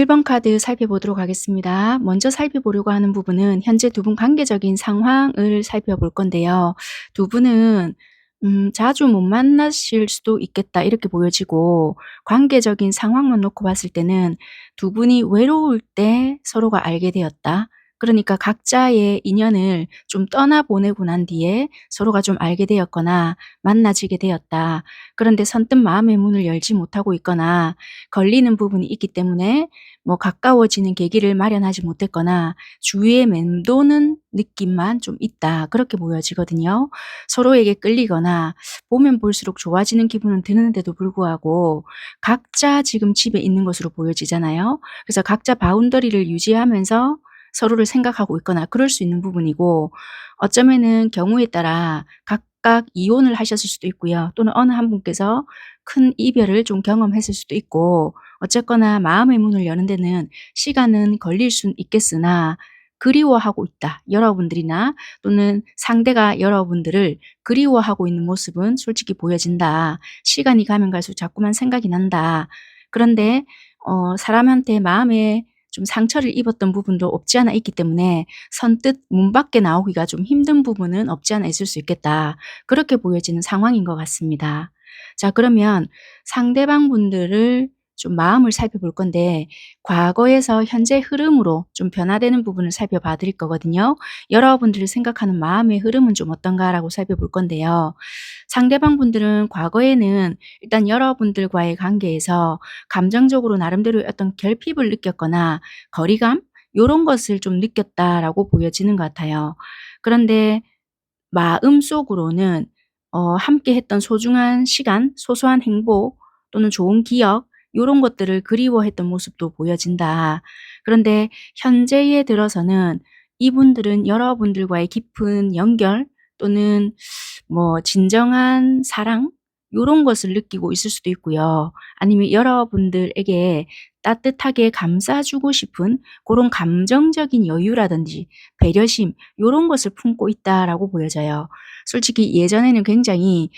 1번 카드 살펴보도록 하겠습니다. 먼저 살펴보려고 하는 부분은 현재 두 분 관계적인 상황을 살펴볼 건데요. 두 분은 자주 못 만나실 수도 있겠다 이렇게 보여지고, 관계적인 상황만 놓고 봤을 때는 두 분이 외로울 때 서로가 알게 되었다. 그러니까 각자의 인연을 좀 떠나보내고 난 뒤에 서로가 좀 알게 되었거나 만나지게 되었다. 그런데 선뜻 마음의 문을 열지 못하고 있거나 걸리는 부분이 있기 때문에 가까워지는 계기를 마련하지 못했거나 주위에 맴도는 느낌만 좀 있다. 그렇게 보여지거든요. 서로에게 끌리거나 보면 볼수록 좋아지는 기분은 드는데도 불구하고 각자 지금 집에 있는 것으로 보여지잖아요. 그래서 각자 바운더리를 유지하면서 서로를 생각하고 있거나 그럴 수 있는 부분이고, 어쩌면은 경우에 따라 각각 이혼을 하셨을 수도 있고요. 또는 어느 한 분께서 큰 이별을 좀 경험했을 수도 있고, 어쨌거나 마음의 문을 여는 데는 시간은 걸릴 수는 있겠으나 그리워하고 있다. 여러분들이나 또는 상대가 여러분들을 그리워하고 있는 모습은 솔직히 보여진다. 시간이 가면 갈수록 자꾸만 생각이 난다. 그런데 사람한테 마음에 좀 상처를 입었던 부분도 없지 않아 있기 때문에 선뜻 문 밖에 나오기가 좀 힘든 부분은 없지 않아 있을 수 있겠다. 그렇게 보여지는 상황인 것 같습니다. 자, 그러면 상대방 분들을 좀 마음을 살펴볼 건데, 과거에서 현재 흐름으로 좀 변화되는 부분을 살펴봐 드릴 거거든요. 여러분들이 생각하는 마음의 흐름은 좀 어떤가라고 살펴볼 건데요. 상대방 분들은 과거에는 일단 여러분들과의 관계에서 감정적으로 나름대로의 어떤 결핍을 느꼈거나 거리감 요런 것을 좀 느꼈다라고 보여지는 것 같아요. 그런데 마음속으로는 함께 했던 소중한 시간, 소소한 행복 또는 좋은 기억 요런 것들을 그리워했던 모습도 보여진다. 그런데 현재에 들어서는 이분들은 여러분들과의 깊은 연결 또는 진정한 사랑 요런 것을 느끼고 있을 수도 있고요. 아니면 여러분들에게 따뜻하게 감싸주고 싶은 고런 감정적인 여유라든지 배려심 요런 것을 품고 있다라고 보여져요. 솔직히 예전에는 굉장히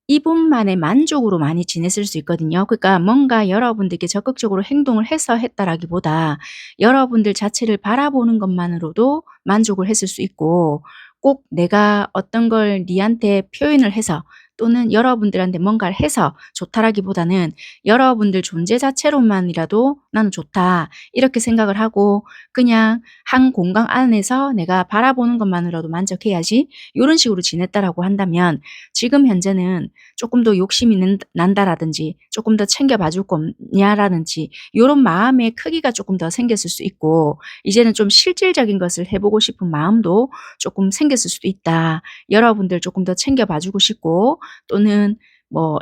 이분만의 만족으로 많이 지냈을 수 있거든요. 그러니까 뭔가 여러분들께 적극적으로 행동을 해서 했다라기보다 여러분들 자체를 바라보는 것만으로도 만족을 했을 수 있고, 꼭 내가 어떤 걸 니한테 표현을 해서 또는 여러분들한테 뭔가를 해서 좋다라기보다는 여러분들 존재 자체로만이라도 나는 좋다 이렇게 생각을 하고, 그냥 한 공간 안에서 내가 바라보는 것만으로도 만족해야지 요런 식으로 지냈다라고 한다면, 지금 현재는 조금 더 욕심이 난다라든지 조금 더 챙겨봐 줄 거 없냐라든지 요런 마음의 크기가 조금 더 생겼을 수 있고, 이제는 좀 실질적인 것을 해 보고 싶은 마음도 조금 생겼을 수도 있다. 여러분들 조금 더 챙겨봐 주고 싶고, 또는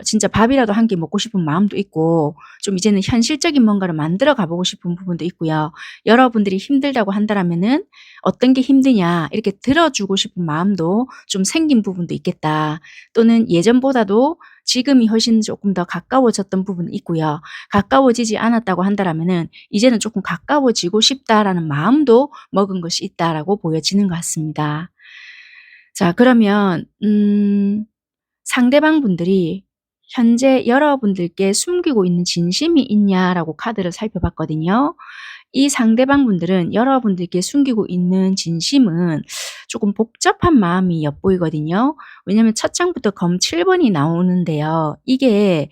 진짜 밥이라도 한 끼 먹고 싶은 마음도 있고, 좀 이제는 현실적인 뭔가를 만들어 가 보고 싶은 부분도 있고요. 여러분들이 힘들다고 한다라면은 어떤 게 힘드냐 이렇게 들어주고 싶은 마음도 좀 생긴 부분도 있겠다. 또는 예전보다도 지금이 훨씬 조금 더 가까워졌던 부분이 있고요. 가까워지지 않았다고 한다라면은 이제는 조금 가까워지고 싶다라는 마음도 먹은 것이 있다라고 보여지는 것 같습니다. 자, 그러면 상대방 분들이 현재 여러분들께 숨기고 있는 진심이 있냐라고 카드를 살펴봤거든요. 이 상대방 분들은 여러분들께 숨기고 있는 진심은 조금 복잡한 마음이 엿보이거든요. 왜냐하면 첫 장부터 검 7번이 나오는데요. 이게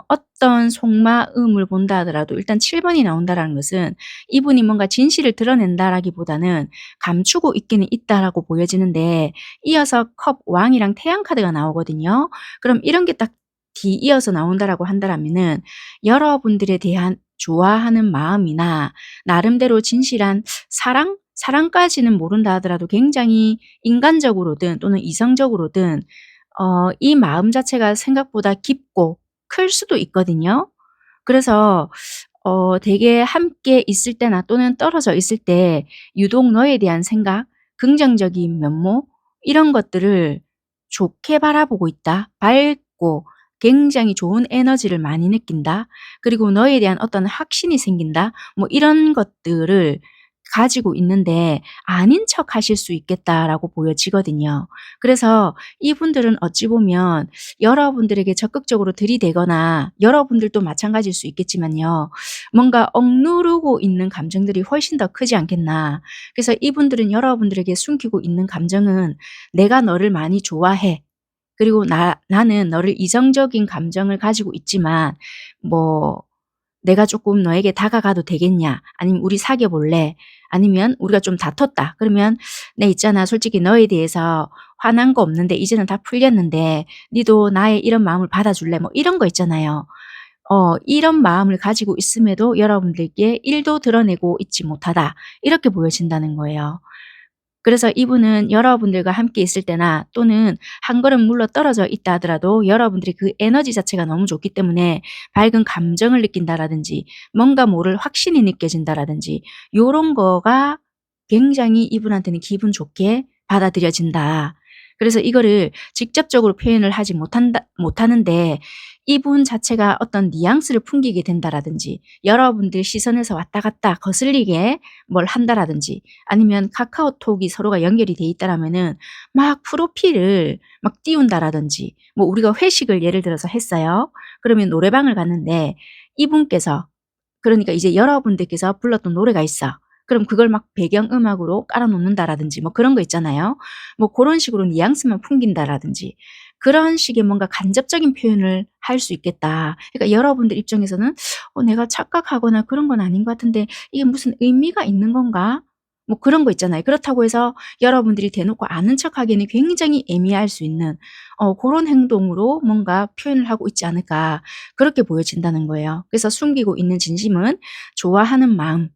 어떤 속마음을 본다 하더라도 일단 7번이 나온다라는 것은 이분이 뭔가 진실을 드러낸다라기보다는 감추고 있기는 있다라고 보여지는데, 이어서 컵 왕이랑 태양 카드가 나오거든요. 그럼 이런 게 딱 뒤이어서 나온다라고 한다라면은 여러분들에 대한 좋아하는 마음이나 나름대로 진실한 사랑까지는 모른다 하더라도 굉장히 인간적으로든 또는 이성적으로든 이 마음 자체가 생각보다 깊고 클 수도 있거든요. 그래서 되게 함께 있을 때나 또는 떨어져 있을 때 유독 너에 대한 생각, 긍정적인 면모 이런 것들을 좋게 바라보고 있다. 밝고 굉장히 좋은 에너지를 많이 느낀다. 그리고 너에 대한 어떤 확신이 생긴다. 이런 것들을 가지고 있는데 아닌 척 하실 수 있겠다라고 보여지거든요. 그래서 이분들은 어찌 보면 여러분들에게 적극적으로 들이대거나 여러분들도 마찬가지일 수 있겠지만요. 뭔가 억누르고 있는 감정들이 훨씬 더 크지 않겠나. 그래서 이분들은 여러분들에게 숨기고 있는 감정은 내가 너를 많이 좋아해. 그리고 나는 너를 이성적인 감정을 가지고 있지만 뭐 내가 조금 너에게 다가가도 되겠냐? 아니면 우리 사귀어 볼래? 아니면 우리가 좀 다퉜다. 그러면 내 있잖아. 솔직히 너에 대해서 화난 거 없는데 이제는 다 풀렸는데 니도 나의 이런 마음을 받아줄래? 뭐 이런 거 있잖아요. 이런 마음을 가지고 있음에도 여러분들께 1도 드러내고 있지 못하다. 이렇게 보여진다는 거예요. 그래서 이분은 여러분들과 함께 있을 때나 또는 한 걸음 물러떨어져 있다 하더라도 여러분들이 그 에너지 자체가 너무 좋기 때문에 밝은 감정을 느낀다라든지 뭔가 모를 확신이 느껴진다라든지 요런 거가 굉장히 이분한테는 기분 좋게 받아들여진다. 그래서 이거를 직접적으로 표현을 하지 못하는데 이분 자체가 어떤 뉘앙스를 풍기게 된다라든지 여러분들 시선에서 왔다 갔다 거슬리게 뭘 한다라든지 아니면 카카오톡이 서로가 연결이 돼 있다라면은 막 프로필을 막 띄운다라든지 뭐 우리가 회식을 예를 들어서 했어요. 그러면 노래방을 갔는데 이분께서 그러니까 이제 여러분들께서 불렀던 노래가 있어. 그럼 그걸 막 배경음악으로 깔아 놓는다라든지 뭐 그런 거 있잖아요. 뭐 그런 식으로 뉘앙스만 풍긴다라든지 그런 식의 뭔가 간접적인 표현을 할 수 있겠다. 그러니까 여러분들 입장에서는 내가 착각하거나 그런 건 아닌 것 같은데 이게 무슨 의미가 있는 건가? 뭐 그런 거 있잖아요. 그렇다고 해서 여러분들이 대놓고 아는 척하기에는 굉장히 애매할 수 있는 그런 행동으로 뭔가 표현을 하고 있지 않을까 그렇게 보여진다는 거예요. 그래서 숨기고 있는 진심은 좋아하는 마음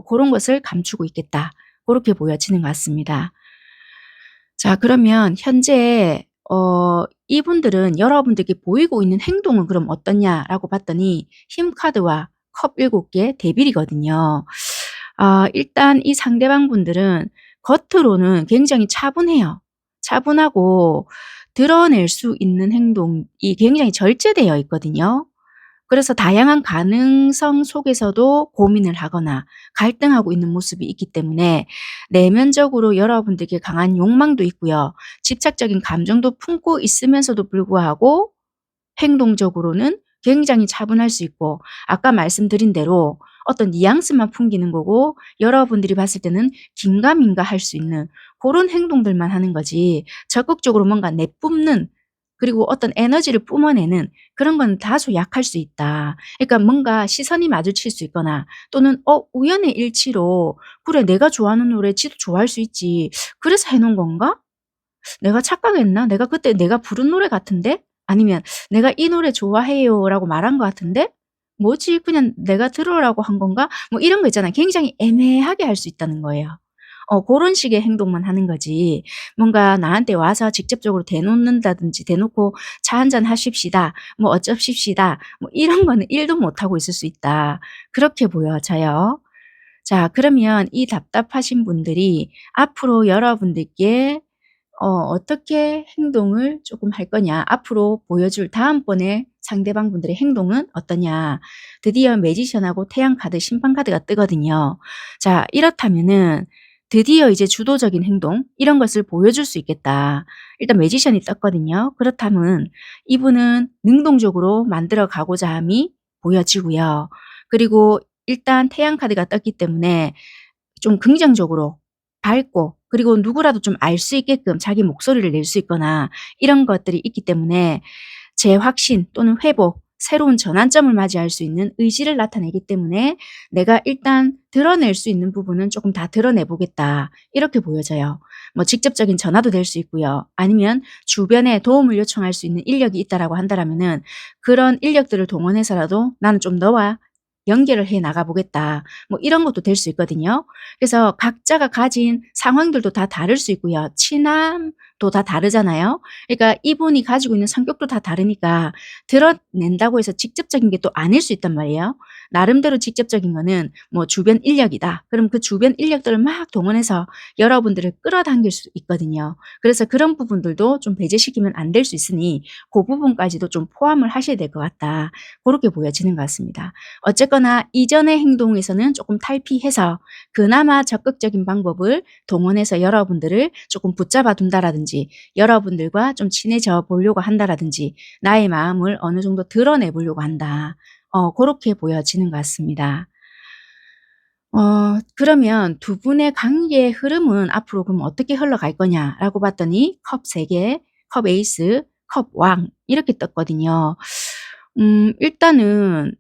그런 것을 감추고 있겠다. 그렇게 보여지는 것 같습니다. 자, 그러면 현재 이분들은 여러분들께 보이고 있는 행동은 그럼 어떠냐라고 봤더니 힘 카드와 컵 7개 대빌이거든요. 일단 이 상대방 분들은 겉으로는 굉장히 차분해요. 차분하고 드러낼 수 있는 행동이 굉장히 절제되어 있거든요. 그래서 다양한 가능성 속에서도 고민을 하거나 갈등하고 있는 모습이 있기 때문에 내면적으로 여러분들께 강한 욕망도 있고요. 집착적인 감정도 품고 있으면서도 불구하고 행동적으로는 굉장히 차분할 수 있고 아까 말씀드린 대로 어떤 뉘앙스만 풍기는 거고 여러분들이 봤을 때는 긴가민가 할 수 있는 그런 행동들만 하는 거지 적극적으로 뭔가 내뿜는 그리고 어떤 에너지를 뿜어내는 그런 건 다소 약할 수 있다. 그러니까 뭔가 시선이 마주칠 수 있거나 또는 우연의 일치로 그래 내가 좋아하는 노래 지도 좋아할 수 있지. 그래서 해놓은 건가? 내가 착각했나? 내가 그때 내가 부른 노래 같은데? 아니면 내가 이 노래 좋아해요 라고 말한 것 같은데? 뭐지? 그냥 내가 들으라고 한 건가? 뭐 이런 거 있잖아요. 굉장히 애매하게 할 수 있다는 거예요. 그런 식의 행동만 하는 거지. 뭔가 나한테 와서 직접적으로 대놓는다든지 대놓고 차 한잔 하십시다. 뭐 어쩌십시다. 뭐 이런 거는 1도 못하고 있을 수 있다. 그렇게 보여져요. 자, 그러면 이 답답하신 분들이 앞으로 여러분들께 어떻게 행동을 조금 할 거냐, 앞으로 보여줄 다음번에 상대방 분들의 행동은 어떠냐. 드디어 매지션하고 태양카드, 심판카드가 뜨거든요. 자, 이렇다면은 드디어 이제 주도적인 행동 이런 것을 보여줄 수 있겠다. 일단 매지션이 떴거든요. 그렇다면 이분은 능동적으로 만들어 가고자 함이 보여지고요. 그리고 일단 태양카드가 떴기 때문에 좀 긍정적으로 밝고 그리고 누구라도 좀 알 수 있게끔 자기 목소리를 낼 수 있거나 이런 것들이 있기 때문에 재확신 또는 회복, 새로운 전환점을 맞이할 수 있는 의지를 나타내기 때문에 내가 일단 드러낼 수 있는 부분은 조금 다 드러내 보겠다. 이렇게 보여져요. 뭐 직접적인 전화도 될 수 있고요. 아니면 주변에 도움을 요청할 수 있는 인력이 있다라고 한다면은 그런 인력들을 동원해서라도 나는 좀 너와 연결을 해 나가 보겠다. 뭐 이런 것도 될 수 있거든요. 그래서 각자가 가진 상황들도 다 다를 수 있고요. 친함, 또 다 다르잖아요. 그러니까 이분이 가지고 있는 성격도 다 다르니까 드러낸다고 해서 직접적인 게 또 아닐 수 있단 말이에요. 나름대로 직접적인 거는 뭐 주변 인력이다. 그럼 그 주변 인력들을 막 동원해서 여러분들을 끌어당길 수 있거든요. 그래서 그런 부분들도 좀 배제시키면 안 될 수 있으니 그 부분까지도 좀 포함을 하셔야 될 것 같다. 그렇게 보여지는 것 같습니다. 어쨌거나 이전의 행동에서는 조금 탈피해서 그나마 적극적인 방법을 동원해서 여러분들을 조금 붙잡아 둔다라든지 여러분들과 좀 친해져 보려고 한다라든지 나의 마음을 어느 정도 드러내 보려고 한다. 그렇게 보여지는 것 같습니다. 그러면 두 분의 관계의 흐름은 앞으로 그럼 어떻게 흘러갈 거냐라고 봤더니 컵 3개, 컵 에이스, 컵 왕 이렇게 떴거든요. 일단은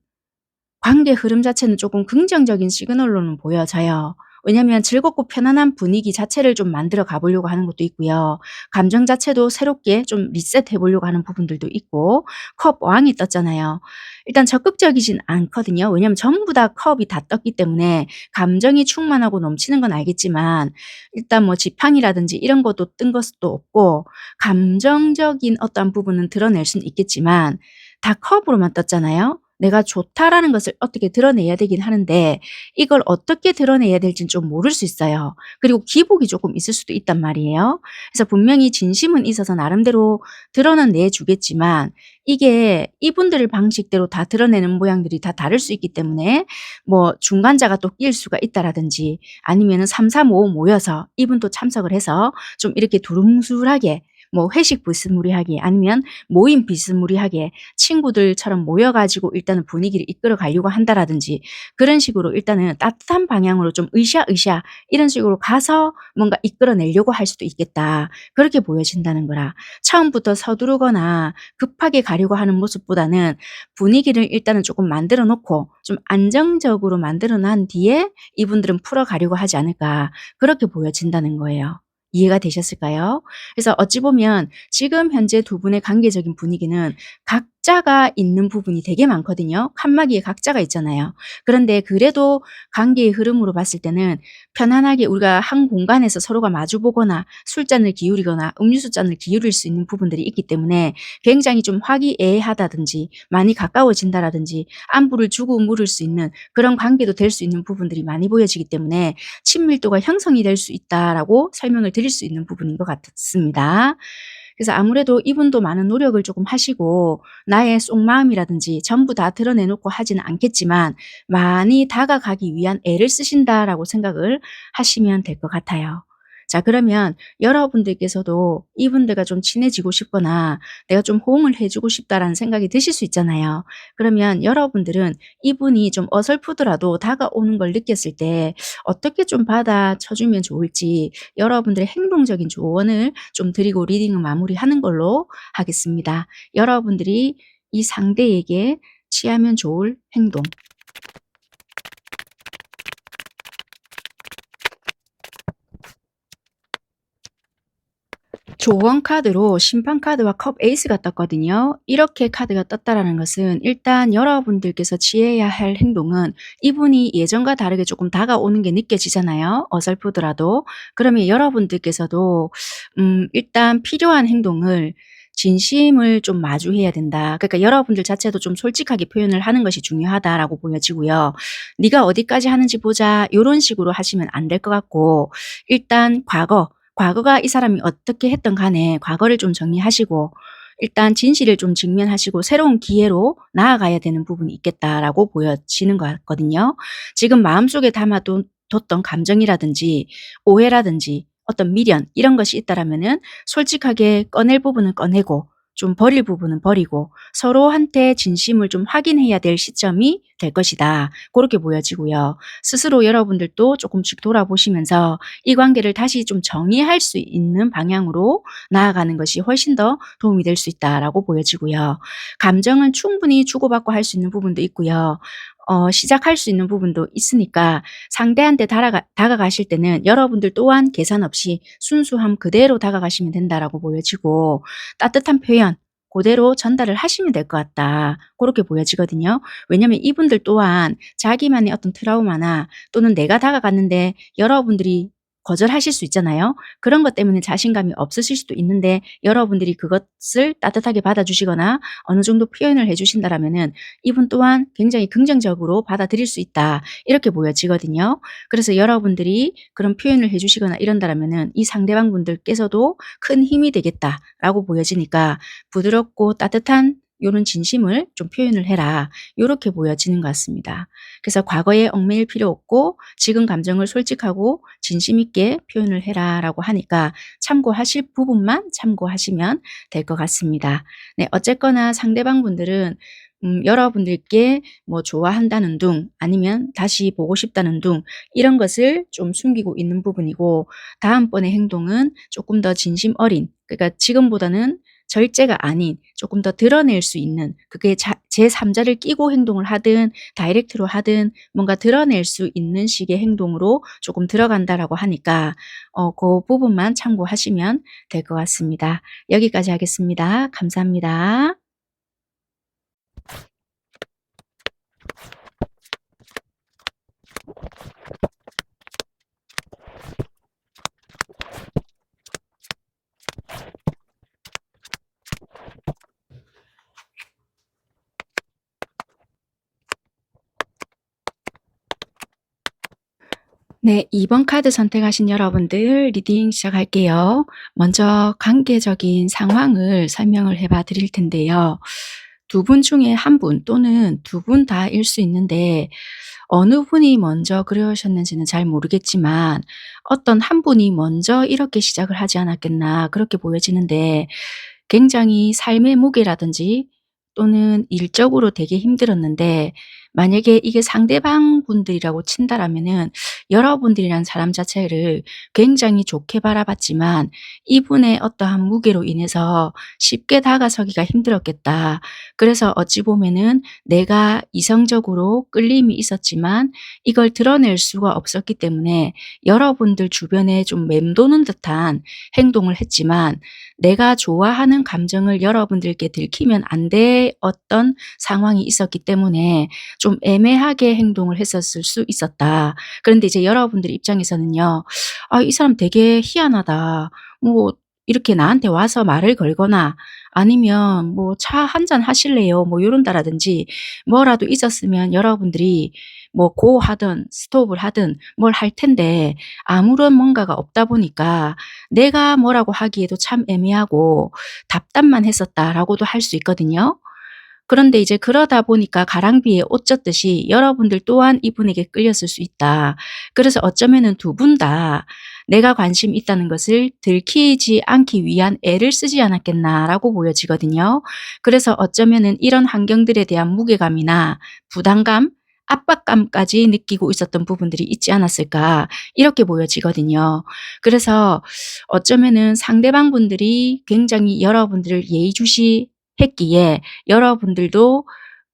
관계 흐름 자체는 조금 긍정적인 시그널로는 보여져요. 왜냐면 즐겁고 편안한 분위기 자체를 좀 만들어 가 보려고 하는 것도 있고요. 감정 자체도 새롭게 좀 리셋해 보려고 하는 부분들도 있고 컵 왕이 떴잖아요. 일단 적극적이진 않거든요. 왜냐면 전부 다 컵이 다 떴기 때문에 감정이 충만하고 넘치는 건 알겠지만 일단 뭐 지팡이라든지 이런 것도 뜬 것도 없고 감정적인 어떠한 부분은 드러낼 수는 있겠지만 다 컵으로만 떴잖아요. 내가 좋다라는 것을 어떻게 드러내야 되긴 하는데 이걸 어떻게 드러내야 될지는 좀 모를 수 있어요. 그리고 기복이 조금 있을 수도 있단 말이에요. 그래서 분명히 진심은 있어서 나름대로 드러는 내주겠지만 이게 이분들 방식대로 다 드러내는 모양들이 다 다를 수 있기 때문에 뭐 중간자가 또 낄 수가 있다라든지 아니면은 3, 4, 5 모여서 이분도 참석을 해서 좀 이렇게 두루뭉술하게 뭐 회식 비스무리하게 아니면 모임 비스무리하게 친구들처럼 모여 가지고 일단은 분위기를 이끌어 가려고 한다라든지 그런 식으로 일단은 따뜻한 방향으로 좀 으쌰으쌰 이런 식으로 가서 뭔가 이끌어 내려고 할 수도 있겠다. 그렇게 보여진다는 거라. 처음부터 서두르거나 급하게 가려고 하는 모습보다는 분위기를 일단은 조금 만들어 놓고 좀 안정적으로 만들어 난 뒤에 이분들은 풀어 가려고 하지 않을까. 그렇게 보여진다는 거예요. 이해가 되셨을까요? 그래서 어찌 보면 지금 현재 두 분의 관계적인 분위기는 각자가 있는 부분이 되게 많거든요. 칸막이에 각자가 있잖아요. 그런데 그래도 관계의 흐름으로 봤을 때는 편안하게 우리가 한 공간에서 서로가 마주보거나 술잔을 기울이거나 음료수 잔을 기울일 수 있는 부분들이 있기 때문에 굉장히 좀 화기애애하다든지 많이 가까워진다라든지 안부를 주고 물을 수 있는 그런 관계도 될 수 있는 부분들이 많이 보여지기 때문에 친밀도가 형성이 될 수 있다라고 설명을 드릴 수 있는 부분인 것 같습니다. 그래서 아무래도 이분도 많은 노력을 조금 하시고 나의 속마음이라든지 전부 다 드러내 놓고 하지는 않겠지만 많이 다가가기 위한 애를 쓰신다라고 생각을 하시면 될 것 같아요. 자, 그러면 여러분들께서도 이분들과 좀 친해지고 싶거나 내가 좀 호응을 해 주고 싶다라는 생각이 드실 수 있잖아요. 그러면 여러분들은 이분이 좀 어설프더라도 다가오는 걸 느꼈을 때 어떻게 좀 받아쳐 주면 좋을지 여러분들의 행동적인 조언을 좀 드리고 리딩을 마무리하는 걸로 하겠습니다. 여러분들이 이 상대에게 취하면 좋을 행동. 조언 카드로 심판 카드와 컵 에이스가 떴거든요. 이렇게 카드가 떴다라는 것은 일단 여러분들께서 취해야 할 행동은 이분이 예전과 다르게 조금 다가오는 게 느껴지잖아요. 어설프더라도. 그러면 여러분들께서도 일단 필요한 행동을 진심을 좀 마주해야 된다. 그러니까 여러분들 자체도 좀 솔직하게 표현을 하는 것이 중요하다라고 보여지고요. 네가 어디까지 하는지 보자. 요런 식으로 하시면 안 될 것 같고 일단 과거가 이 사람이 어떻게 했든 간에 과거를 좀 정리하시고 일단 진실을 좀 직면하시고 새로운 기회로 나아가야 되는 부분이 있겠다라고 보여지는 것 같거든요. 지금 마음속에 뒀던 감정이라든지 오해라든지 어떤 미련 이런 것이 있다라면은 솔직하게 꺼낼 부분은 꺼내고 좀 버릴 부분은 버리고 서로한테 진심을 좀 확인해야 될 시점이 될 것이다. 그렇게 보여지고요. 스스로 여러분들도 조금씩 돌아보시면서 이 관계를 다시 좀 정의할 수 있는 방향으로 나아가는 것이 훨씬 더 도움이 될 수 있다라고 보여지고요. 감정은 충분히 주고받고 할 수 있는 부분도 있고요. 시작할 수 있는 부분도 있으니까 상대한테 다가가실 때는 여러분들 또한 계산 없이 순수함 그대로 다가가시면 된다라고 보여지고 따뜻한 표현 그대로 전달을 하시면 될 것 같다. 그렇게 보여지거든요. 왜냐하면 이분들 또한 자기만의 어떤 트라우마나 또는 내가 다가갔는데 여러분들이 거절하실 수 있잖아요. 그런 것 때문에 자신감이 없으실 수도 있는데 여러분들이 그것을 따뜻하게 받아주시거나 어느 정도 표현을 해 주신다라면은 이분 또한 굉장히 긍정적으로 받아들일 수 있다. 이렇게 보여지거든요. 그래서 여러분들이 그런 표현을 해 주시거나 이런다라면은 이 상대방 분들께서도 큰 힘이 되겠다라고 보여지니까 부드럽고 따뜻한 요런 진심을 좀 표현을 해라. 요렇게 보여지는 것 같습니다. 그래서 과거에 얽매일 필요 없고 지금 감정을 솔직하고 진심 있게 표현을 해라라고 하니까 참고하실 부분만 참고하시면 될 것 같습니다. 네, 어쨌거나 상대방 분들은 여러분들께 뭐 좋아한다는 둥 아니면 다시 보고 싶다는 둥 이런 것을 좀 숨기고 있는 부분이고 다음번의 행동은 조금 더 진심 어린 그러니까 지금보다는 절제가 아닌 조금 더 드러낼 수 있는 그게 제3자를 끼고 행동을 하든 다이렉트로 하든 뭔가 드러낼 수 있는 식의 행동으로 조금 들어간다라고 하니까 그 부분만 참고하시면 될 것 같습니다. 여기까지 하겠습니다. 감사합니다. 네, 2번 카드 선택하신 여러분들 리딩 시작할게요. 먼저 관계적인 상황을 설명을 해봐 드릴 텐데요. 두 분 중에 한 분 또는 두 분 다일 수 있는데 어느 분이 먼저 그러셨는지는 잘 모르겠지만 어떤 한 분이 먼저 이렇게 시작을 하지 않았겠나 그렇게 보여지는데 굉장히 삶의 무게라든지 또는 일적으로 되게 힘들었는데 만약에 이게 상대방 분들이라고 친다라면은 여러분들이란 사람 자체를 굉장히 좋게 바라봤지만 이분의 어떠한 무게로 인해서 쉽게 다가서기가 힘들었겠다. 그래서 어찌 보면은 내가 이성적으로 끌림이 있었지만 이걸 드러낼 수가 없었기 때문에 여러분들 주변에 좀 맴도는 듯한 행동을 했지만 내가 좋아하는 감정을 여러분들께 들키면 안 되었던 상황이 있었기 때문에 좀 애매하게 행동을 했었을 수 있었다. 그런데 이제 여러분들 입장에서는요. '아 이 사람 되게 희한하다.' 뭐 이렇게 나한테 와서 말을 걸거나 아니면 뭐 "차 한 잔 하실래요?" 뭐 요런다라든지 뭐라도 있었으면 여러분들이 뭐 고 하든 스톱을 하든 뭘 할 텐데 아무런 뭔가가 없다 보니까 내가 뭐라고 하기에도 참 애매하고 답답만 했었다라고도 할 수 있거든요. 그런데 이제 그러다 보니까 가랑비에 옷 젖듯이 여러분들 또한 이분에게 끌렸을 수 있다. 그래서 어쩌면은 두 분 다 '내가 관심 있다는 것을 들키지 않기 위한 애를 쓰지 않았겠나.'라고 보여지거든요. 그래서 어쩌면은 이런 환경들에 대한 무게감이나 부담감, 압박감까지 느끼고 있었던 부분들이 있지 않았을까 이렇게 보여지거든요. 그래서 어쩌면은 상대방 분들이 굉장히 여러분들을 예의주시했기에 여러분들도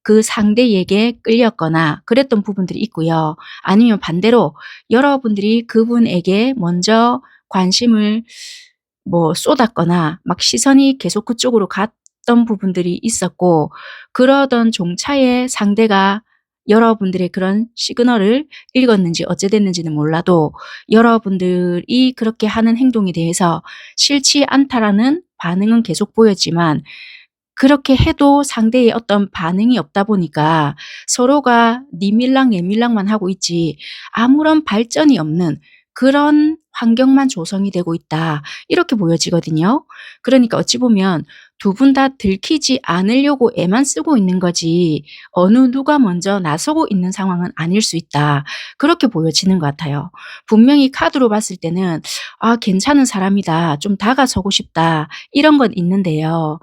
그 상대에게 끌렸거나 그랬던 부분들이 있고요. 아니면 반대로 여러분들이 그분에게 먼저 관심을 뭐 쏟았거나 막 시선이 계속 그쪽으로 갔던 부분들이 있었고 그러던 종차에 상대가 여러분들의 그런 시그널을 읽었는지 어찌 됐는지는 몰라도 여러분들이 그렇게 하는 행동에 대해서 싫지 않다라는 반응은 계속 보였지만 그렇게 해도 상대의 어떤 반응이 없다 보니까 서로가 니 밀랑 얘 밀랑만 하고 있지 아무런 발전이 없는 그런 환경만 조성이 되고 있다. 이렇게 보여지거든요. 그러니까 어찌 보면 두 분 다 들키지 않으려고 애만 쓰고 있는 거지 어느 누가 먼저 나서고 있는 상황은 아닐 수 있다. 그렇게 보여지는 것 같아요. 분명히 카드로 봤을 때는 '아 괜찮은 사람이다. 좀 다가서고 싶다.' 이런 건 있는데요.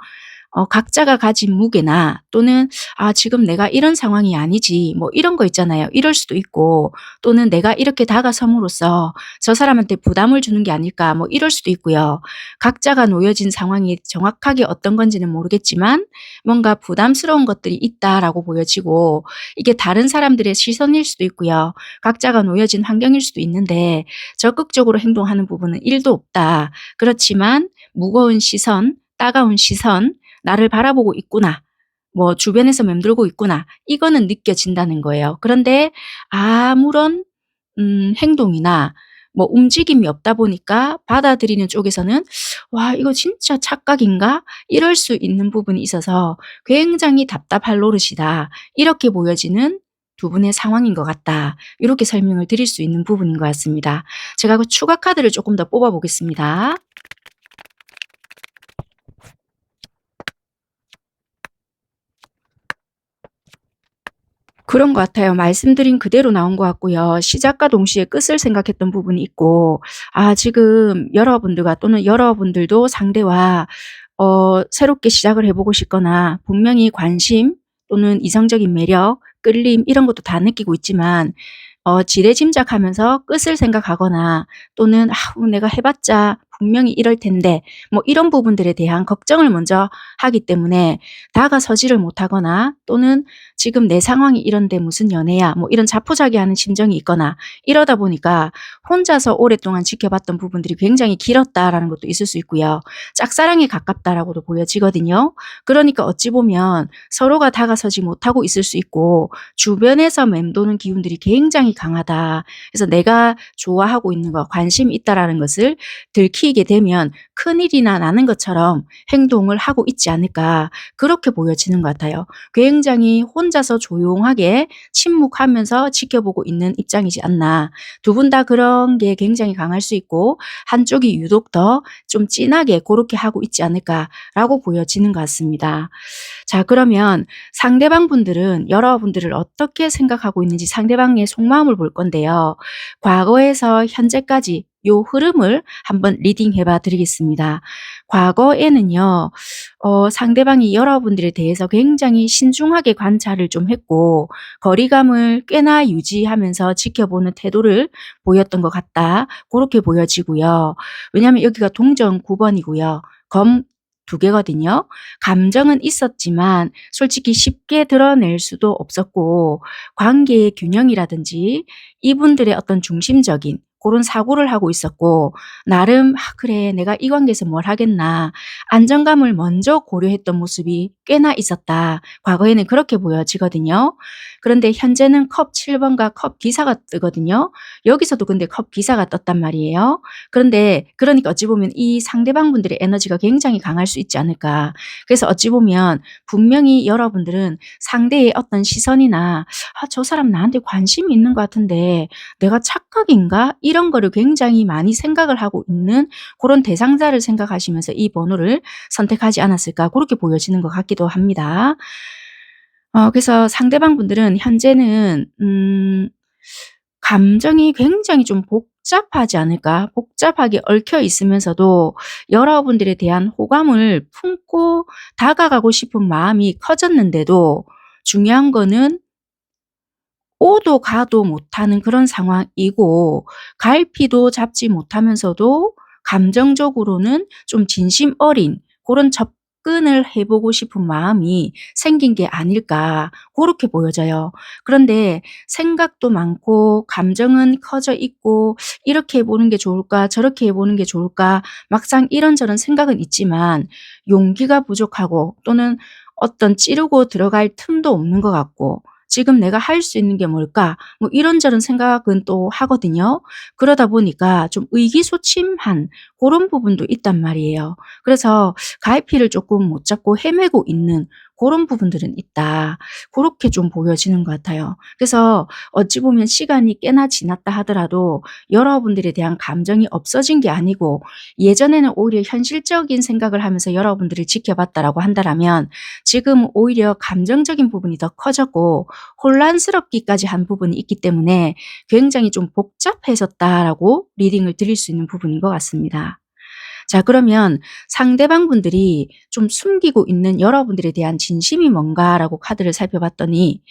각자가 가진 무게나 또는 '아 지금 내가 이런 상황이 아니지.' 뭐 이런 거 있잖아요. 이럴 수도 있고 또는 '내가 이렇게 다가섬으로써 저 사람한테 부담을 주는 게 아닐까.' 뭐 이럴 수도 있고요. 각자가 놓여진 상황이 정확하게 어떤 건지는 모르겠지만 뭔가 '부담스러운 것들이 있다.'라고 보여지고 이게 다른 사람들의 시선일 수도 있고요. 각자가 놓여진 환경일 수도 있는데 '적극적으로 행동하는 부분은 1도 없다. 그렇지만 무거운 시선, 따가운 시선, 나를 바라보고 있구나. 뭐 주변에서 맴돌고 있구나. 이거는 느껴진다는 거예요. 그런데 아무런 행동이나 뭐 움직임이 없다 보니까 받아들이는 쪽에서는 '와 이거 진짜 착각인가?' 이럴 수 있는 부분이 있어서 굉장히 답답할 노릇이다. 이렇게 보여지는 두 분의 상황인 것 같다. 이렇게 설명을 드릴 수 있는 부분인 것 같습니다. 제가 그 추가 카드를 조금 더 뽑아 보겠습니다. 그런 것 같아요. 말씀드린 그대로 나온 것 같고요. 시작과 동시에 끝을 생각했던 부분이 있고, 지금 여러분들과 또는 여러분들도 상대와 새롭게 시작을 해 보고 싶거나 분명히 관심 또는 이성적인 매력, 끌림 이런 것도 다 느끼고 있지만 지레짐작하면서 끝을 생각하거나 또는 '아 내가 해 봤자 분명히 이럴 텐데.' 뭐 이런 부분들에 대한 걱정을 먼저 하기 때문에 다가서지를 못하거나 또는 '지금 내 상황이 이런데 무슨 연애야.' 뭐 이런 자포자기하는 심정이 있거나 이러다 보니까 혼자서 오랫동안 지켜봤던 부분들이 굉장히 길었다라는 것도 있을 수 있고요. '짝사랑에 가깝다.'라고도 보여지거든요. 그러니까 어찌 보면 서로가 다가서지 못하고 있을 수 있고 주변에서 맴도는 기운들이 굉장히 강하다. 그래서 내가 좋아하고 있는 거, 관심이 있다라는 것을 들키게 되면 큰일이나 나는 것처럼 행동을 하고 있지 않을까. 그렇게 보여지는 것 같아요. 굉장히 혼자서 조용하게 침묵하면서 지켜보고 있는 입장이지 않나. 두 분 다 그런 게 굉장히 강할 수 있고 한쪽이 유독 더 좀 진하게 그렇게 하고 있지 않을까라고 보여지는 것 같습니다. 자 그러면 상대방 분들은 여러분들을 어떻게 생각하고 있는지 상대방의 속마음을 볼 건데요. 과거에서 현재까지 요 흐름을 한번 리딩해 봐 드리겠습니다. 과거에는요. 상대방이 여러분들에 대해서 굉장히 신중하게 관찰을 좀 했고 거리감을 꽤나 유지하면서 지켜보는 태도를 보였던 것 같다. 그렇게 보여지고요. 왜냐하면 여기가 동전 9 번이고요. 검 2 개거든요. 감정은 있었지만 솔직히 쉽게 드러낼 수도 없었고 관계의 균형이라든지 이분들의 어떤 중심적인 그런 사고를 하고 있었고 나름 '아 그래 내가 이 관계에서 뭘 하겠나.' 안정감을 먼저 고려했던 모습이 꽤나 있었다. 과거에는 그렇게 보여지거든요. 그런데 현재는 컵 7 번과 컵 기사가 뜨거든요. 여기서도 근데 컵 기사가 떴단 말이에요. 그런데 그러니까 어찌 보면 이 상대방 분들의 에너지가 굉장히 강할 수 있지 않을까. 그래서 어찌 보면 분명히 여러분들은 상대의 어떤 시선이나 '아 저 사람 나한테 관심이 있는 것 같은데 내가 착각인가?' 이런 거를 굉장히 많이 생각을 하고 있는 그런 대상자를 생각하시면서 이 번호를 선택하지 않았을까 그렇게 보여지는 것 같기도 합니다. 그래서 상대방 분들은 현재는 감정이 굉장히 좀 복잡하지 않을까? 복잡하게 얽혀 있으면서도 여러분들에 대한 호감을 품고 다가가고 싶은 마음이 커졌는데도 중요한 거는 오도 가도 못하는 그런 상황이고 갈피도 잡지 못하면서도 감정적으로는 좀 진심 어린 고런 접근을 해 보고 싶은 마음이 생긴 게 아닐까 고렇게 보여져요. 그런데 생각도 많고 감정은 커져 있고 '이렇게 해 보는 게 좋을까? 저렇게 해 보는 게 좋을까?' 막상 이런저런 생각은 있지만 용기가 부족하고 또는 어떤 찌르고 들어갈 틈도 없는 것 같고 '지금 내가 할 수 있는 게 뭘까?' 뭐 이런저런 생각은 또 하거든요. 그러다 보니까 좀 의기소침한 고런 부분도 있단 말이에요. 그래서 갈피를 쪼끔 못 잡고 헤매고 있는 고런 부분들은 있다. 고렇게 좀 보여지는 것 같아요. 그래서 어찌 보면 시간이 꽤나 지났다 하더라도 여러분들에 대한 감정이 없어진 게 아니고 예전에는 오히려 현실적인 생각을 하면서 여러분들을 지켜봤다라고 한다라면 지금 오히려 감정적인 부분이 더 커졌고 혼란스럽기까지 한 부분이 있기 때문에 굉장히 좀 복잡해졌다라고 리딩을 드릴 수 있는 부분인 것 같습니다. 자 그러면 상대방 분들이 좀 숨기고 있는 여러분들에 대한 진심이 뭔가라고 카드를 살펴봤더니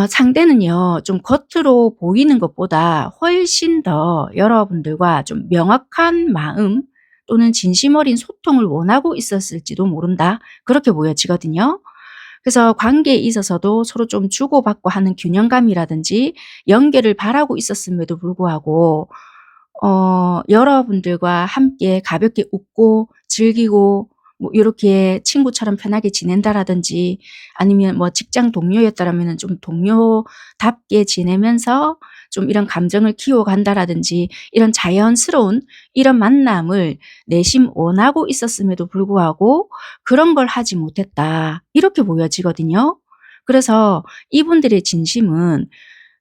상대는요 좀 겉으로 보이는 것보다 훨씬 더 여러분들과 좀 명확한 마음 또는 진심 어린 소통을 원하고 있었을지도 모른다. 그렇게 보여지거든요. 그래서 관계에 있어서도 서로 좀 주고받고 하는 균형감이라든지 연결을 바라고 있었음에도 불구하고 여러분들과 함께 가볍게 웃고 즐기고 뭐 요렇게 친구처럼 편하게 지낸다라든지 아니면 뭐 직장 동료였다라면은 좀 동료답게 지내면서 좀 이런 감정을 키워간다라든지 이런 자연스러운 이런 만남을 내심 원하고 있었음에도 불구하고 그런 걸 하지 못했다. 이렇게 보여지거든요. 그래서 이분들의 진심은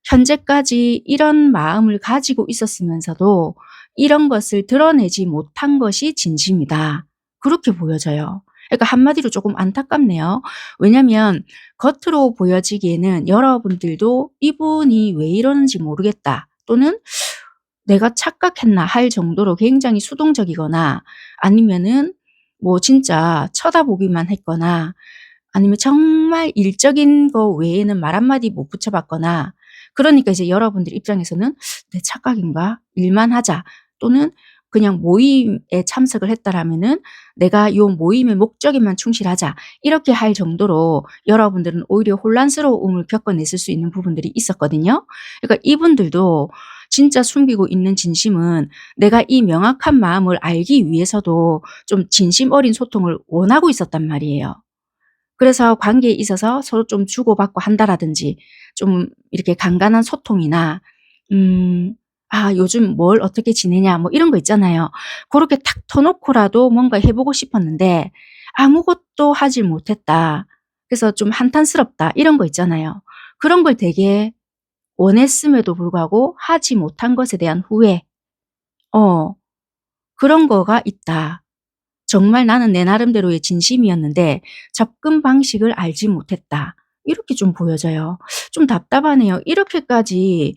현재까지 이런 마음을 가지고 있었으면서도 이런 것을 드러내지 못한 것이 진심이다. 그렇게 보여져요. 그러니까 한마디로 조금 안타깝네요. 왜냐면 겉으로 보여지기에는 여러분들도 '이분이 왜 이러는지 모르겠다.' 또는 '내가 착각했나.' 할 정도로 굉장히 수동적이거나 아니면은 뭐 진짜 쳐다보기만 했거나 아니면 정말 일적인 거 외에는 말 한마디 못 붙여봤거나 그러니까 이제 여러분들 입장에서는 '내 착각인가? 일만 하자.' 또는 그냥 모임에 참석을 했다라면은 '내가 요 모임의 목적에만 충실하자.' 이렇게 할 정도로 여러분들은 오히려 혼란스러움을 겪어냈을 수 있는 부분들이 있었거든요. 그러니까 이분들도 진짜 숨기고 있는 진심은 내가 이 명확한 마음을 알기 위해서도 좀 진심 어린 소통을 원하고 있었단 말이에요. 그래서 관계에 있어서 서로 좀 주고받고 한다라든지 좀 이렇게 간간한 소통이나 음 "아 요즘 뭘 어떻게 지내냐." 뭐 이런 거 있잖아요. 고렇게 탁 터놓고라도 뭔가 해 보고 싶었는데 아무것도 하질 못했다. 그래서 좀 한탄스럽다 이런 거 있잖아요. 그런 걸 되게 원했음에도 불구하고 하지 못한 것에 대한 후회 어 그런 거가 있다. 정말 나는 내 나름대로의 진심이었는데 접근 방식을 알지 못했다. 이렇게 좀 보여져요. 좀 답답하네요. 이렇게까지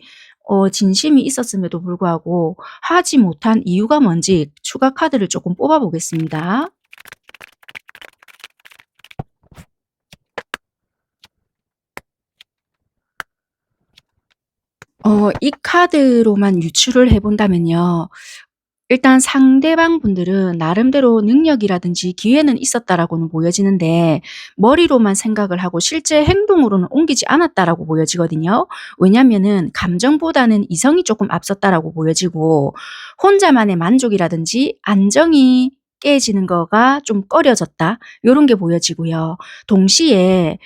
진심이 있었음에도 불구하고 하지 못한 이유가 뭔지 추가 카드를 조금 뽑아 보겠습니다. 이 카드로만 유추를 해 본다면요. 일단 상대방 분들은 나름대로 능력이라든지 기회는 있었다라고는 보여지는데 머리로만 생각을 하고 실제 행동으로는 옮기지 않았다라고 보여지거든요. 왜냐면은 감정보다는 이성이 조금 앞섰다라고 보여지고 혼자만의 만족이라든지 안정이 깨지는 거가 좀 꺼려졌다. 요런 게 보여지고요. 동시에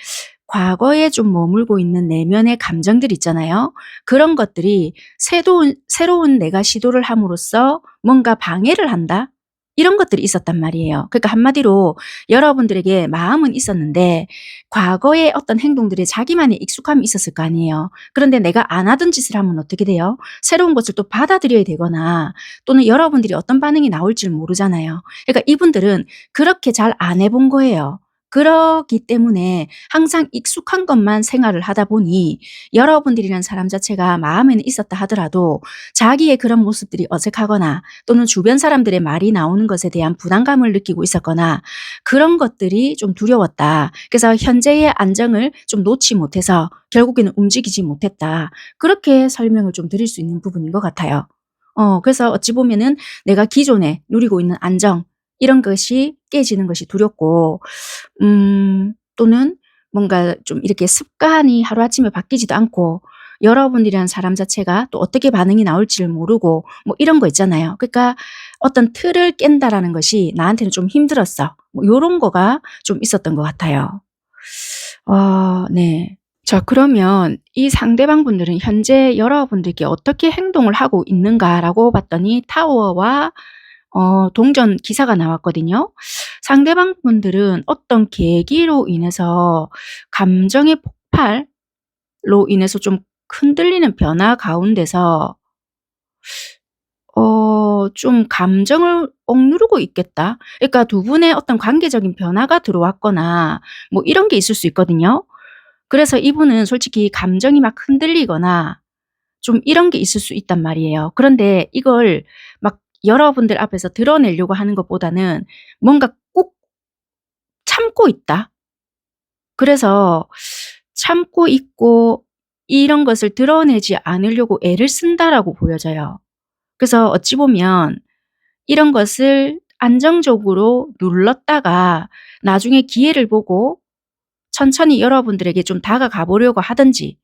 과거에 좀 머물고 있는 내면의 감정들 있잖아요. 그런 것들이 새로운 내가 시도를 함으로써 뭔가 방해를 한다? 이런 것들이 있었단 말이에요. 그러니까 한마디로 여러분들에게 마음은 있었는데 과거의 어떤 행동들에 자기만의 익숙함이 있었을 거 아니에요. 그런데 내가 안 하던 짓을 하면 어떻게 돼요? 새로운 것을 또 받아들여야 되거나 또는 여러분들이 어떤 반응이 나올지를 모르잖아요. 그러니까 이분들은 그렇게 잘 안 해본 거예요. 그렇기 때문에 항상 익숙한 것만 생활을 하다 보니 여러분들이란 사람 자체가 마음에는 있었다 하더라도 자기의 그런 모습들이 어색하거나 또는 주변 사람들의 말이 나오는 것에 대한 부담감을 느끼고 있었거나 그런 것들이 좀 두려웠다. 그래서 현재의 안정을 좀 놓지 못해서 결국에는 움직이지 못했다. 그렇게 설명을 좀 드릴 수 있는 부분인 것 같아요. 그래서 어찌 보면은 내가 기존에 누리고 있는 안정 이런 것이 깨지는 것이 두렵고 또는 뭔가 좀 이렇게 습관이 하루아침에 바뀌지도 않고 여러분이라는 사람 자체가 또 어떻게 반응이 나올지를 모르고 뭐 이런 거 있잖아요. 그러니까 어떤 틀을 깬다라는 것이 나한테는 좀 힘들었어. 뭐 요런 거가 좀 있었던 것 같아요. 네. 자 그러면 이 상대방 분들은 현재 여러분들께 어떻게 행동을 하고 있는가라고 봤더니 타워와 동전 기사가 나왔거든요. 상대방 분들은 어떤 계기로 인해서 감정의 폭발로 인해서 좀 흔들리는 변화 가운데서 좀 감정을 억누르고 있겠다. 그러니까 두 분의 어떤 관계적인 변화가 들어왔거나 뭐 이런 게 있을 수 있거든요. 그래서 이분은 솔직히 감정이 막 흔들리거나 좀 이런 게 있을 수 있단 말이에요. 그런데 이걸 막 여러분들 앞에서 드러내려고 하는 것보다는 뭔가 꼭 참고 있다. 그래서 참고 있고 이런 것을 드러내지 않으려고 애를 쓴다라고 보여져요. 그래서 어찌 보면 이런 것을 안정적으로 눌렀다가 나중에 기회를 보고 천천히 여러분들에게 좀 다가가 보려고 하든지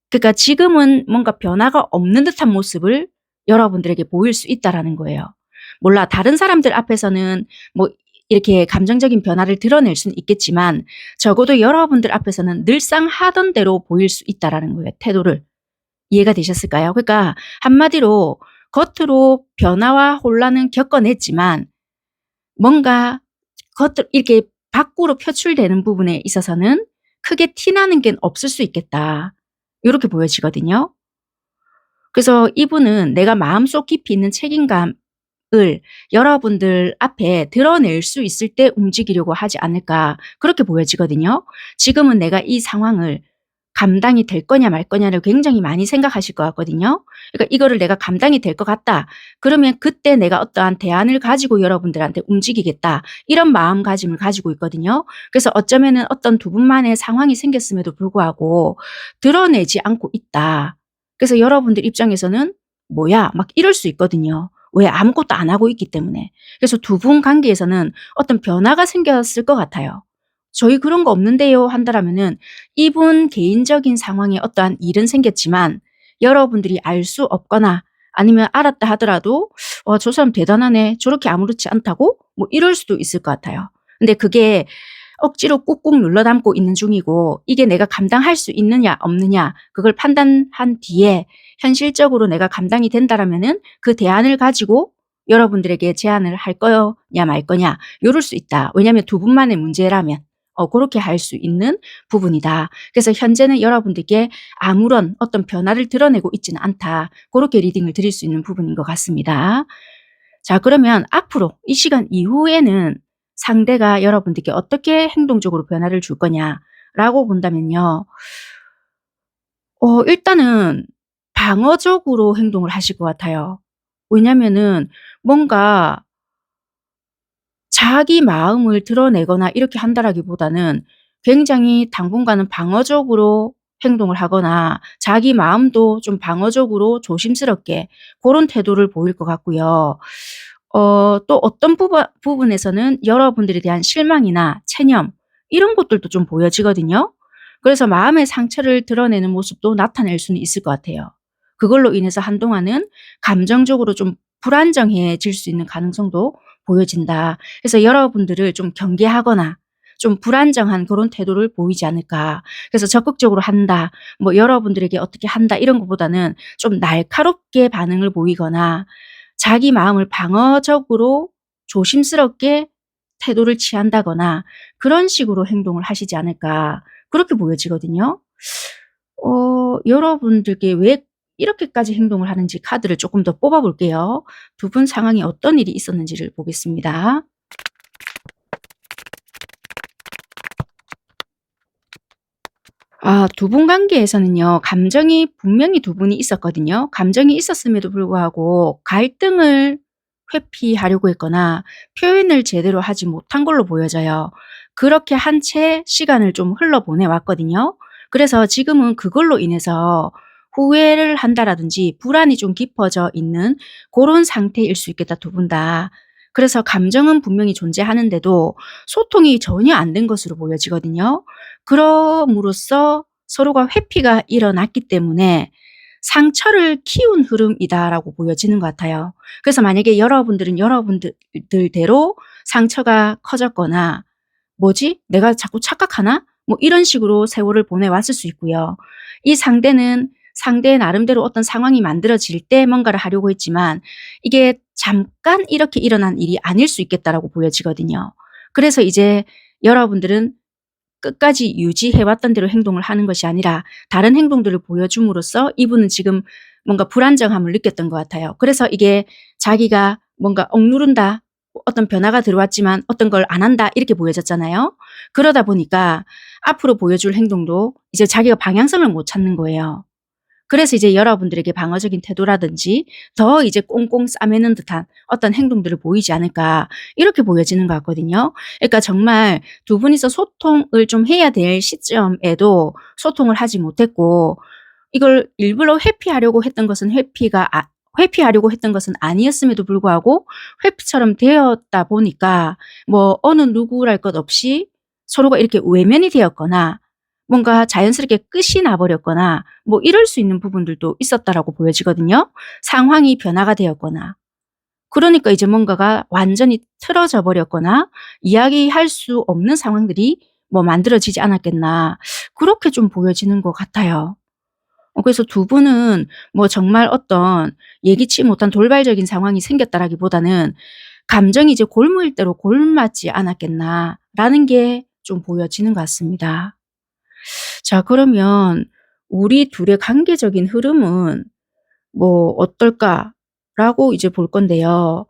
그러니까 지금은 뭔가 변화가 없는 듯한 모습을 여러분들에게 보일 수 있다라는 거예요. 몰라 다른 사람들 앞에서는 뭐 이렇게 감정적인 변화를 드러낼 수는 있겠지만 적어도 여러분들 앞에서는 늘상 하던 대로 보일 수 있다라는 거예요, 태도를. 이해가 되셨을까요? 그러니까 한마디로 겉으로 변화와 혼란은 겪어냈지만 뭔가 겉으로 이렇게 밖으로 표출되는 부분에 있어서는 크게 티나는 게 없을 수 있겠다. 요렇게 보여지거든요. 그래서 이분은 내가 마음속 깊이 있는 책임감을 여러분들 앞에 드러낼 수 있을 때 움직이려고 하지 않을까, 그렇게 보여지거든요. 지금은 내가 이 상황을 감당이 될 거냐 말 거냐를 굉장히 많이 생각하실 것 같거든요. 그러니까 이거를 내가 감당이 될 것 같다. 그러면 그때 내가 어떠한 대안을 가지고 여러분들한테 움직이겠다. 이런 마음가짐을 가지고 있거든요. 그래서 어쩌면은 어떤 두 분만의 상황이 생겼음에도 불구하고 드러내지 않고 있다. 그래서 여러분들 입장에서는 뭐야? 막 이럴 수 있거든요. 왜? 아무것도 안 하고 있기 때문에. 그래서 두 분 관계에서는 어떤 변화가 생겼을 것 같아요. 저희 그런 거 없는데요 한다라면은 이분 개인적인 상황에 어떠한 일은 생겼지만 여러분들이 알 수 없거나 아니면 알았다 하더라도 저 사람 대단하네. 저렇게 아무렇지 않다고? 뭐 이럴 수도 있을 것 같아요. 근데 그게 억지로 꾹꾹 눌러 담고 있는 중이고 이게 내가 감당할 수 있느냐 없느냐 그걸 판단한 뒤에 현실적으로 내가 감당이 된다라면은 그 대안을 가지고 여러분들에게 제안을 할 거냐 말 거냐 요럴 수 있다. 왜냐하면 두 분만의 문제라면 그렇게 할 수 있는 부분이다. 그래서 현재는 여러분들께 아무런 어떤 변화를 드러내고 있지는 않다. 그렇게 리딩을 드릴 수 있는 부분인 것 같습니다. 자, 그러면 앞으로 이 시간 이후에는 상대가 여러분들께 어떻게 행동적으로 변화를 줄 거냐라고 본다면요. 일단은 방어적으로 행동을 하실 것 같아요. 왜냐면은 뭔가 자기 마음을 드러내거나 이렇게 한다라기보다는 굉장히 당분간은 방어적으로 행동을 하거나 자기 마음도 좀 방어적으로 조심스럽게 그런 태도를 보일 것 같고요. 또 어떤 부분에서는 여러분들에 대한 실망이나 체념 이런 것들도 좀 보여지거든요. 그래서 마음의 상처를 드러내는 모습도 나타낼 수는 있을 것 같아요. 그걸로 인해서 한동안은 감정적으로 좀 불안정해질 수 있는 가능성도 보여진다. 그래서 여러분들을 좀 경계하거나 좀 불안정한 그런 태도를 보이지 않을까. 그래서 적극적으로 한다, 뭐 여러분들에게 어떻게 한다 이런 것보다는 좀 날카롭게 반응을 보이거나 자기 마음을 방어적으로 조심스럽게 태도를 취한다거나 그런 식으로 행동을 하시지 않을까. 그렇게 보여지거든요. 여러분들께 왜 이렇게까지 행동을 하는지 카드를 조금 더 뽑아 볼게요. 두 분 상황이 어떤 일이 있었는지를 보겠습니다. 두 분 관계에서는요. 감정이 분명히 두 분이 있었거든요. 감정이 있었음에도 불구하고 갈등을 회피하려고 했거나 표현을 제대로 하지 못한 걸로 보여져요. 그렇게 한 채 시간을 좀 흘러보내 왔거든요. 그래서 지금은 그걸로 인해서 후회를 한다라든지 불안이 좀 깊어져 있는 그런 상태일 수 있겠다, 두 분 다. 그래서 감정은 분명히 존재하는데도 소통이 전혀 안 된 것으로 보여지거든요. 그럼으로써 서로가 회피가 일어났기 때문에 상처를 키운 흐름이다라고 보여지는 것 같아요. 그래서 만약에 여러분들은 여러분들대로 상처가 커졌거나 '뭐지? 내가 자꾸 착각하나?' 뭐 이런 식으로 세월을 보내왔을 수 있고요. 이 상대는 상대의 나름대로 어떤 상황이 만들어질 때 뭔가를 하려고 했지만 이게 잠깐 이렇게 일어난 일이 아닐 수 있겠다라고 보여지거든요. 그래서 이제 여러분들은 끝까지 유지해 왔던 대로 행동을 하는 것이 아니라 다른 행동들을 보여줌으로써 이분은 지금 뭔가 불안정함을 느꼈던 것 같아요. 그래서 이게 자기가 뭔가 억누른다, 어떤 변화가 들어왔지만 어떤 걸 안 한다 이렇게 보여졌잖아요. 그러다 보니까 앞으로 보여줄 행동도 이제 자기가 방향성을 못 찾는 거예요. 그래서 이제 여러분들에게 방어적인 태도라든지 더 이제 꽁꽁 싸매는 듯한 어떤 행동들을 보이지 않을까 이렇게 보여지는 것 같거든요. 그러니까 정말 두 분이서 소통을 좀 해야 될 시점에도 소통을 하지 못했고 이걸 일부러 회피하려고 했던 것은 회피하려고 했던 것은 아니었음에도 불구하고 회피처럼 되었다 보니까 뭐 어느 누구랄 것 없이 서로가 이렇게 외면이 되었거나 뭔가 자연스럽게 끝이 나 버렸거나 뭐 이럴 수 있는 부분들도 있었다라고 보여지거든요. 상황이 변화가 되었거나. 그러니까 이제 뭔가가 완전히 틀어져 버렸거나 이야기할 수 없는 상황들이 뭐 만들어지지 않았겠나. 그렇게 좀 보여지는 것 같아요. 그래서 두 분은 뭐 정말 어떤 예기치 못한 돌발적인 상황이 생겼다라기보다는 감정이 이제 골무일 대로 골맞지 않았겠나라는 게 좀 보여지는 것 같습니다. 자, 그러면 우리 둘의 관계적인 흐름은 뭐 어떨까라고 이제 볼 건데요.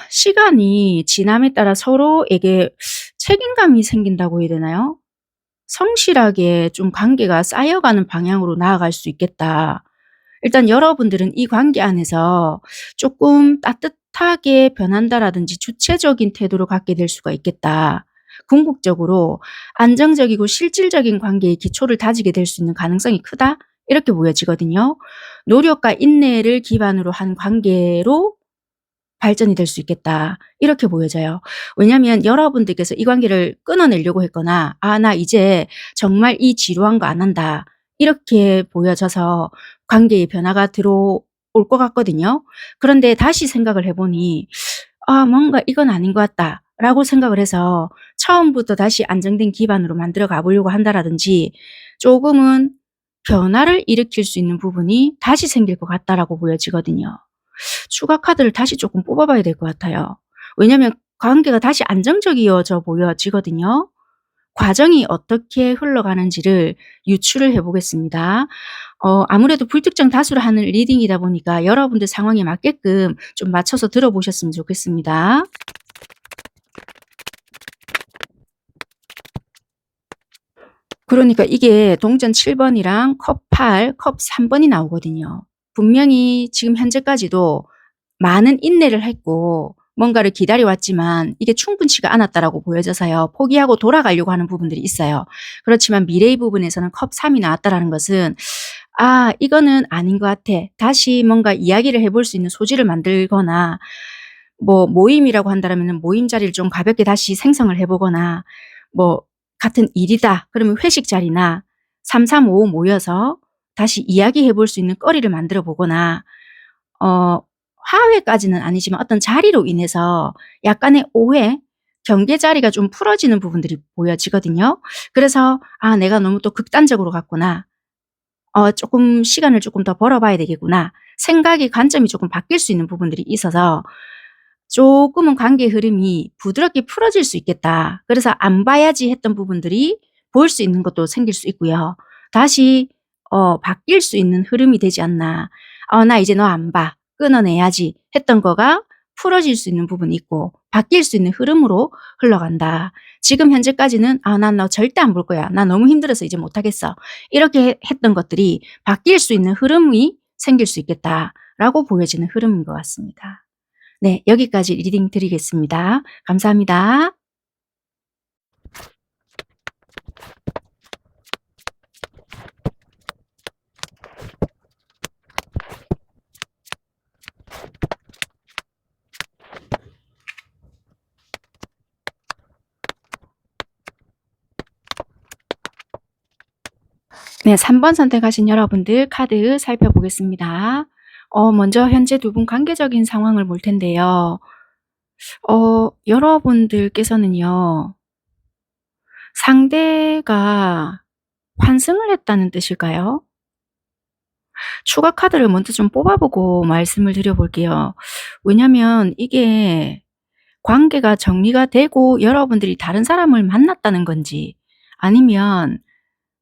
시간이 지남에 따라 서로에게 책임감이 생긴다고 해야 되나요? 성실하게 좀 관계가 쌓여가는 방향으로 나아갈 수 있겠다. 일단 여러분들은 이 관계 안에서 조금 따뜻하게 변한다라든지 주체적인 태도를 갖게 될 수가 있겠다. 궁극적으로 안정적이고 실질적인 관계의 기초를 다지게 될 수 있는 가능성이 크다. 이렇게 보여지거든요. 노력과 인내를 기반으로 한 관계로 발전이 될 수 있겠다. 이렇게 보여져요. 왜냐하면 여러분들께서 이 관계를 끊어내려고 했거나 '아 나 이제 정말 이 지루한 거 안 한다.' 이렇게 보여져서 관계의 변화가 들어올 것 같거든요. 그런데 다시 생각을 해 보니 '아 뭔가 이건 아닌 것 같다.'라고 생각을 해서 처음부터 다시 안정된 기반으로 만들어 가 보려고 한다라든지 조금은 변화를 일으킬 수 있는 부분이 다시 생길 것 같다라고 보여지거든요. 추가 카드를 다시 조금 뽑아 봐야 될 것 같아요. 왜냐하면 관계가 다시 안정적이어져 보여지거든요. 과정이 어떻게 흘러가는지를 유추를 해 보겠습니다. 아무래도 불특정 다수를 하는 리딩이다 보니까 여러분들 상황에 맞게끔 좀 맞춰서 들어 보셨으면 좋겠습니다. 그러니까 이게 동전 7 번이랑 컵 8, 컵 3 번이 나오거든요. 분명히 지금 현재까지도 많은 인내를 했고 뭔가를 기다려 왔지만 이게 충분치가 않았다라고 보여져서요. 포기하고 돌아가려고 하는 부분들이 있어요. 그렇지만 미래의 부분에서는 컵 3이 나왔다라는 것은 '아 이거는 아닌 것 같아.' 다시 뭔가 이야기를 해볼 수 있는 소지를 만들거나 뭐 모임이라고 한다라면은 모임 자리를 좀 가볍게 다시 생성을 해 보거나 뭐 같은 일이다 그러면 회식 자리나 3-3-5 모여서 다시 이야기해 볼 수 있는 거리를 만들어 보거나 어 화해까지는 아니지만 어떤 자리로 인해서 약간의 오해, 경계 자리가 좀 풀어지는 부분들이 보여지거든요. 그래서 '아 내가 너무 또 극단적으로 갔구나. 쪼끔 시간을 쪼끔 더 벌어 봐야 되겠구나.' 생각의 관점이 조금 바뀔 수 있는 부분들이 있어서 조금은 관계의 흐름이 부드럽게 풀어질 수 있겠다. 그래서 '안 봐야지.' 했던 부분들이 볼 수 있는 것도 생길 수 있고요. 다시 바뀔 수 있는 흐름이 되지 않나. '나 이제 너 안 봐. 끊어내야지.' 했던 거가 풀어질 수 있는 부분이 있고 바뀔 수 있는 흐름으로 흘러간다. 지금 현재까지는 '아 난 너 절대 안 볼 거야. 나 너무 힘들어서 이제 못 하겠어.' 이렇게 했던 것들이 바뀔 수 있는 흐름이 생길 수 있겠다라고 보여지는 흐름인 것 같습니다. 네. 여기까지 리딩 드리겠습니다. 감사합니다. 네. 3번 선택하신 여러분들 카드 살펴보겠습니다. 먼저 현재 두 분 관계적인 상황을 볼 텐데요. 여러분들께서는요. 상대가 환승을 했다는 뜻일까요? 추가 카드를 먼저 좀 뽑아 보고 말씀을 드려 볼게요. 왜냐면 이게 관계가 정리가 되고 여러분들이 다른 사람을 만났다는 건지 아니면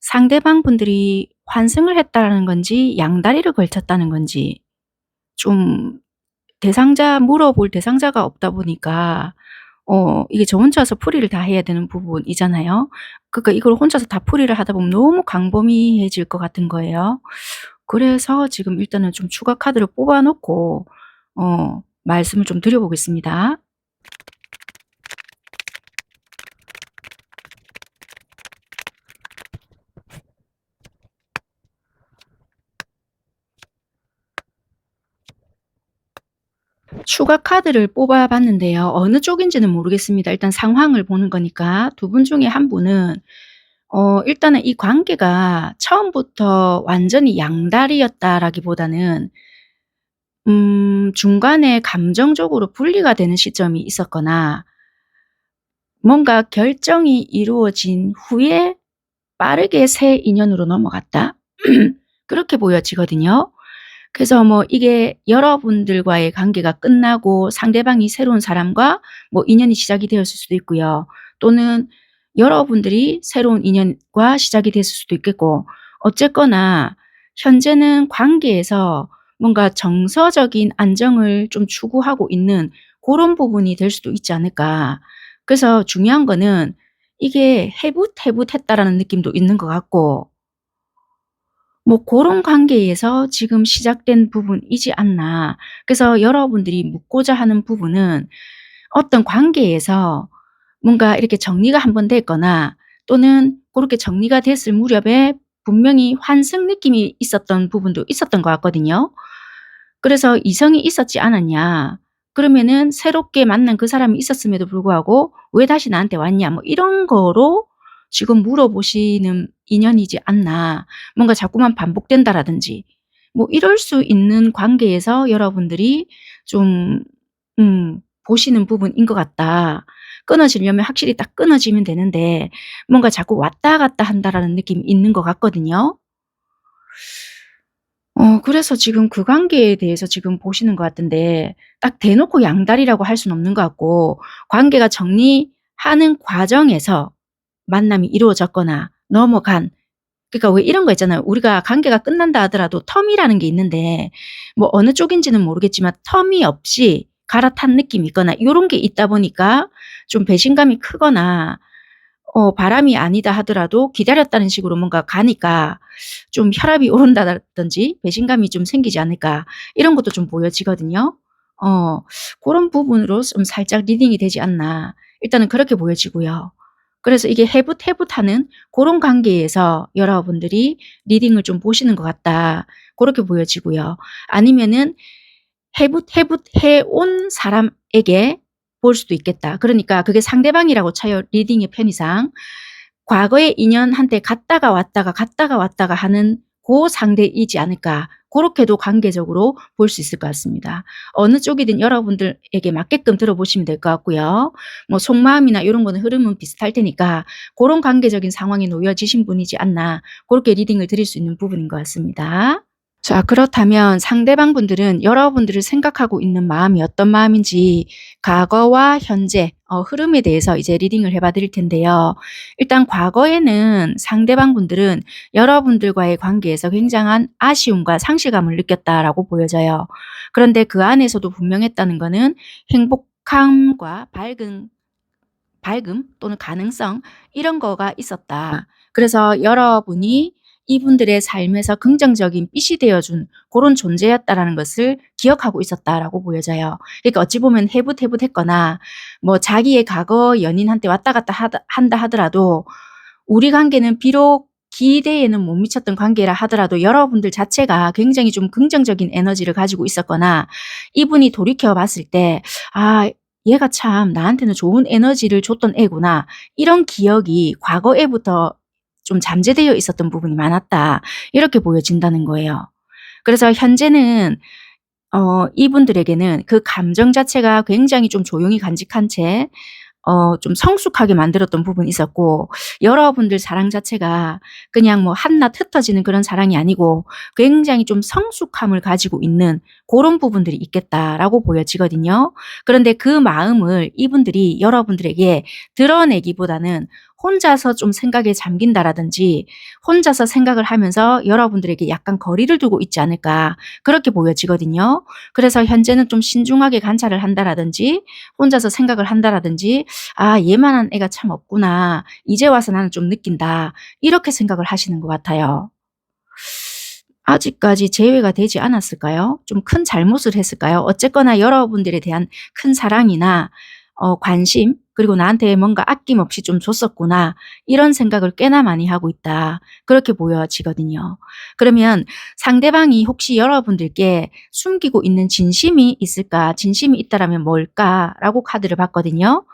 상대방 분들이 환승을 했다라는 건지 양다리를 걸쳤다는 건지 좀 물어볼 대상자가 없다 보니까 이게 저 혼자서 풀이를 다 해야 되는 부분이잖아요. 그러니까 이걸 혼자서 다 풀이를 하다 보면 너무 광범위해질 것 같은 거예요. 그래서 지금 일단은 좀 추가 카드를 뽑아 놓고 말씀을 좀 드려 보겠습니다. 추가 카드를 뽑아 봤는데요. 어느 쪽인지는 모르겠습니다. 일단 상황을 보는 거니까. 두 분 중에 한 분은 일단은 이 관계가 처음부터 완전히 양다리였다라기보다는 중간에 감정적으로 분리가 되는 시점이 있었거나 뭔가 결정이 이루어진 후에 빠르게 새 인연으로 넘어갔다. 그렇게 보여지거든요. 그래서 뭐 이게 여러분들과의 관계가 끝나고 상대방이 새로운 사람과 뭐 인연이 시작이 되었을 수도 있고요. 또는 여러분들이 새로운 인연과 시작이 됐을 수도 있겠고, 어쨌거나 현재는 관계에서 뭔가 정서적인 안정을 좀 추구하고 있는 그런 부분이 될 수도 있지 않을까. 그래서 중요한 거는 이게 해붓해붓했다라는 느낌도 있는 것 같고, 뭐 고런 관계에서 지금 시작된 부분이지 않나. 그래서 여러분들이 묻고자 하는 부분은 어떤 관계에서 뭔가 이렇게 정리가 한번 됐거나 또는 고렇게 정리가 됐을 무렵에 분명히 환승 느낌이 있었던 부분도 있었던 것 같거든요. 그래서 이성이 있었지 않았냐. 그러면은 새롭게 만난 그 사람이 있었음에도 불구하고 "왜 다시 나한테 왔냐?" 뭐 이런 거로 지금 물어보시는 인연이지 않나. 뭔가 자꾸만 반복된다라든지 뭐 이럴 수 있는 관계에서 여러분들이 좀 보시는 부분인 것 같다. 끊어지려면 확실히 딱 끊어지면 되는데 뭔가 자꾸 왔다 갔다 한다라는 느낌이 있는 것 같거든요. 그래서 지금 그 관계에 대해서 지금 보시는 것 같은데 딱 대놓고 양다리라고 할 수는 없는 것 같고, 관계가 정리하는 과정에서 만남이 이루어졌거나 넘어간, 그러니까 왜 이런 거 있잖아요. 우리가 관계가 끝난다 하더라도 텀이라는 게 있는데 뭐 어느 쪽인지는 모르겠지만 텀이 없이 갈아탄 느낌이 있거나 요런 게 있다 보니까 좀 배신감이 크거나 바람이 아니다 하더라도 기다렸다는 식으로 뭔가 가니까 좀 혈압이 오른다든지 배신감이 좀 생기지 않을까, 이런 것도 좀 보여지거든요. 어 고런 부분으로 좀 살짝 리딩이 되지 않나. 일단은 그렇게 보여지고요. 그래서 이게 해붓해붓하는 고런 관계에서 여러분들이 리딩을 좀 보시는 것 같다. 고렇게 보여지고요. 아니면은 해붓해붓해 온 사람에게 볼 수도 있겠다. 그러니까 그게 상대방이라고 쳐요, 리딩의 편의상. 과거의 인연한테 갔다가 왔다가 갔다가 왔다가 하는 고 상대이지 않을까. 고렇게도 관계적으로 볼 수 있을 것 같습니다. 어느 쪽이든 여러분들에게 맞게끔 들어보시면 될 것 같고요. 뭐 속마음이나 요런 거는 흐름은 비슷할 테니까 고런 관계적인 상황에 놓여지신 분이지 않나, 고렇게 리딩을 드릴 수 있는 부분인 것 같습니다. 자, 그렇다면 상대방 분들은 여러분들을 생각하고 있는 마음이 어떤 마음인지 과거와 현재 흐름에 대해서 이제 리딩을 해봐 드릴 텐데요. 일단 과거에는 상대방 분들은 여러분들과의 관계에서 굉장한 아쉬움과 상실감을 느꼈다라고 보여져요. 그런데 그 안에서도 분명했다는 거는 행복함과 밝음 또는 가능성, 이런 거가 있었다. 그래서 여러분이 이분들의 삶에서 긍정적인 빛이 되어준 그런 존재였다라는 것을 기억하고 있었다라고 보여져요. 그러니까 어찌 보면 해붓해붓했거나 뭐 자기의 과거 연인한테 왔다 갔다 한다 하더라도 우리 관계는 비록 기대에는 못 미쳤던 관계라 하더라도 여러분들 자체가 굉장히 좀 긍정적인 에너지를 가지고 있었거나 이분이 돌이켜 봤을 때 '아, 얘가 참 나한테는 좋은 에너지를 줬던 애구나.' 이런 기억이 과거에부터 좀 잠재되어 있었던 부분이 많았다. 이렇게 보여진다는 거예요. 그래서 현재는 이분들에게는 그 감정 자체가 굉장히 좀 조용히 간직한 채 좀 성숙하게 만들었던 부분이 있었고, 여러분들 사랑 자체가 그냥 뭐 한낱 흩어지는 그런 사랑이 아니고 굉장히 좀 성숙함을 가지고 있는 고런 부분들이 있겠다라고 보여지거든요. 그런데 그 마음을 이분들이 여러분들에게 드러내기보다는 혼자서 좀 생각에 잠긴다라든지 혼자서 생각을 하면서 여러분들에게 약간 거리를 두고 있지 않을까, 그렇게 보여지거든요. 그래서 현재는 좀 신중하게 관찰을 한다라든지 혼자서 생각을 한다라든지 '아, 얘만한 애가 참 없구나. 이제 와서 나는 좀 느낀다.' 이렇게 생각을 하시는 것 같아요. 아직까지 재회가 되지 않았을까요? 좀 큰 잘못을 했을까요? 어쨌거나 여러분들에 대한 큰 사랑이나 관심, 그리고 '나한테 뭔가 아낌없이 좀 줬었구나.' 이런 생각을 꽤나 많이 하고 있다. 그렇게 보여지거든요. 그러면 상대방이 혹시 여러분들께 숨기고 있는 진심이 있을까? '진심이 있다라면 뭘까?'라고 카드를 봤거든요.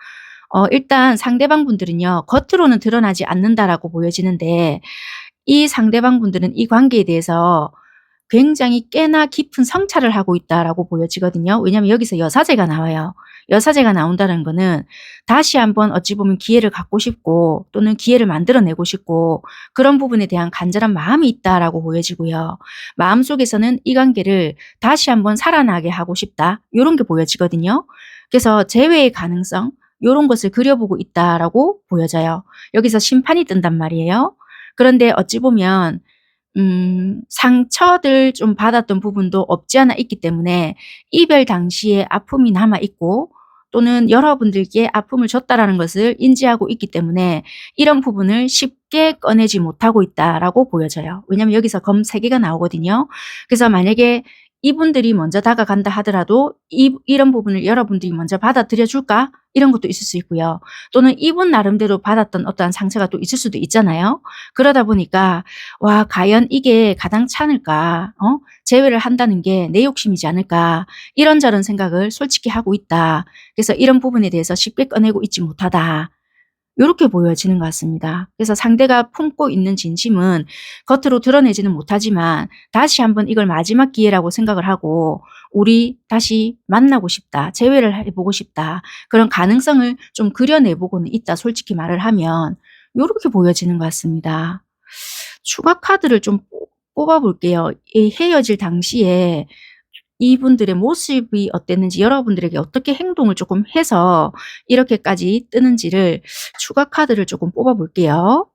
일단 상대방 분들은요, 겉으로는 드러나지 않는다라고 보여지는데 이 상대방 분들은 이 관계에 대해서 굉장히 꽤나 깊은 성찰을 하고 있다라고 보여지거든요. 왜냐하면 여기서 여사제가 나와요. 여사제가 나온다는 거는 다시 한번 어찌 보면 기회를 갖고 싶고 또는 기회를 만들어내고 싶고 그런 부분에 대한 간절한 마음이 있다라고 보여지고요. 마음속에서는 이 관계를 다시 한번 살아나게 하고 싶다. 이런 게 보여지거든요. 그래서 재회의 가능성 이런 것을 그려보고 있다라고 보여져요. 여기서 심판이 뜬단 말이에요. 그런데 어찌 보면 상처들 좀 받았던 부분도 없지 않아 있기 때문에 이별 당시에 아픔이 남아 있고 또는 여러분들께 아픔을 줬다라는 것을 인지하고 있기 때문에 이런 부분을 쉽게 꺼내지 못하고 있다라고 보여져요. 왜냐하면 여기서 검 3개가 나오거든요. 그래서 만약에 이분들이 먼저 다가간다 하더라도 이런 부분을 여러분들이 먼저 받아들여 줄까? 이런 것도 있을 수 있고요. 또는 이분 나름대로 받았던 어떠한 상처가 또 있을 수도 있잖아요. 그러다 보니까 와 과연 이게 가당찮을까? 재회를 한다는 게 내 욕심이지 않을까? 이런저런 생각을 솔직히 하고 있다. 그래서 이런 부분에 대해서 쉽게 꺼내고 있지 못하다. 요렇게 보여지는 것 같습니다. 그래서 상대가 품고 있는 진심은 겉으로 드러내지는 못하지만 다시 한번 이걸 마지막 기회라고 생각을 하고 우리 다시 만나고 싶다. 재회를 해보고 싶다. 그런 가능성을 좀 그려내보고는 있다. 솔직히 말을 하면 요렇게 보여지는 것 같습니다. 추가 카드를 좀 뽑아볼게요. 이 헤어질 당시에 이분들의 모습이 어땠는지 여러분들에게 어떻게 행동을 조금 해서 이렇게까지 뜨는지를 추가 카드를 조금 뽑아볼게요.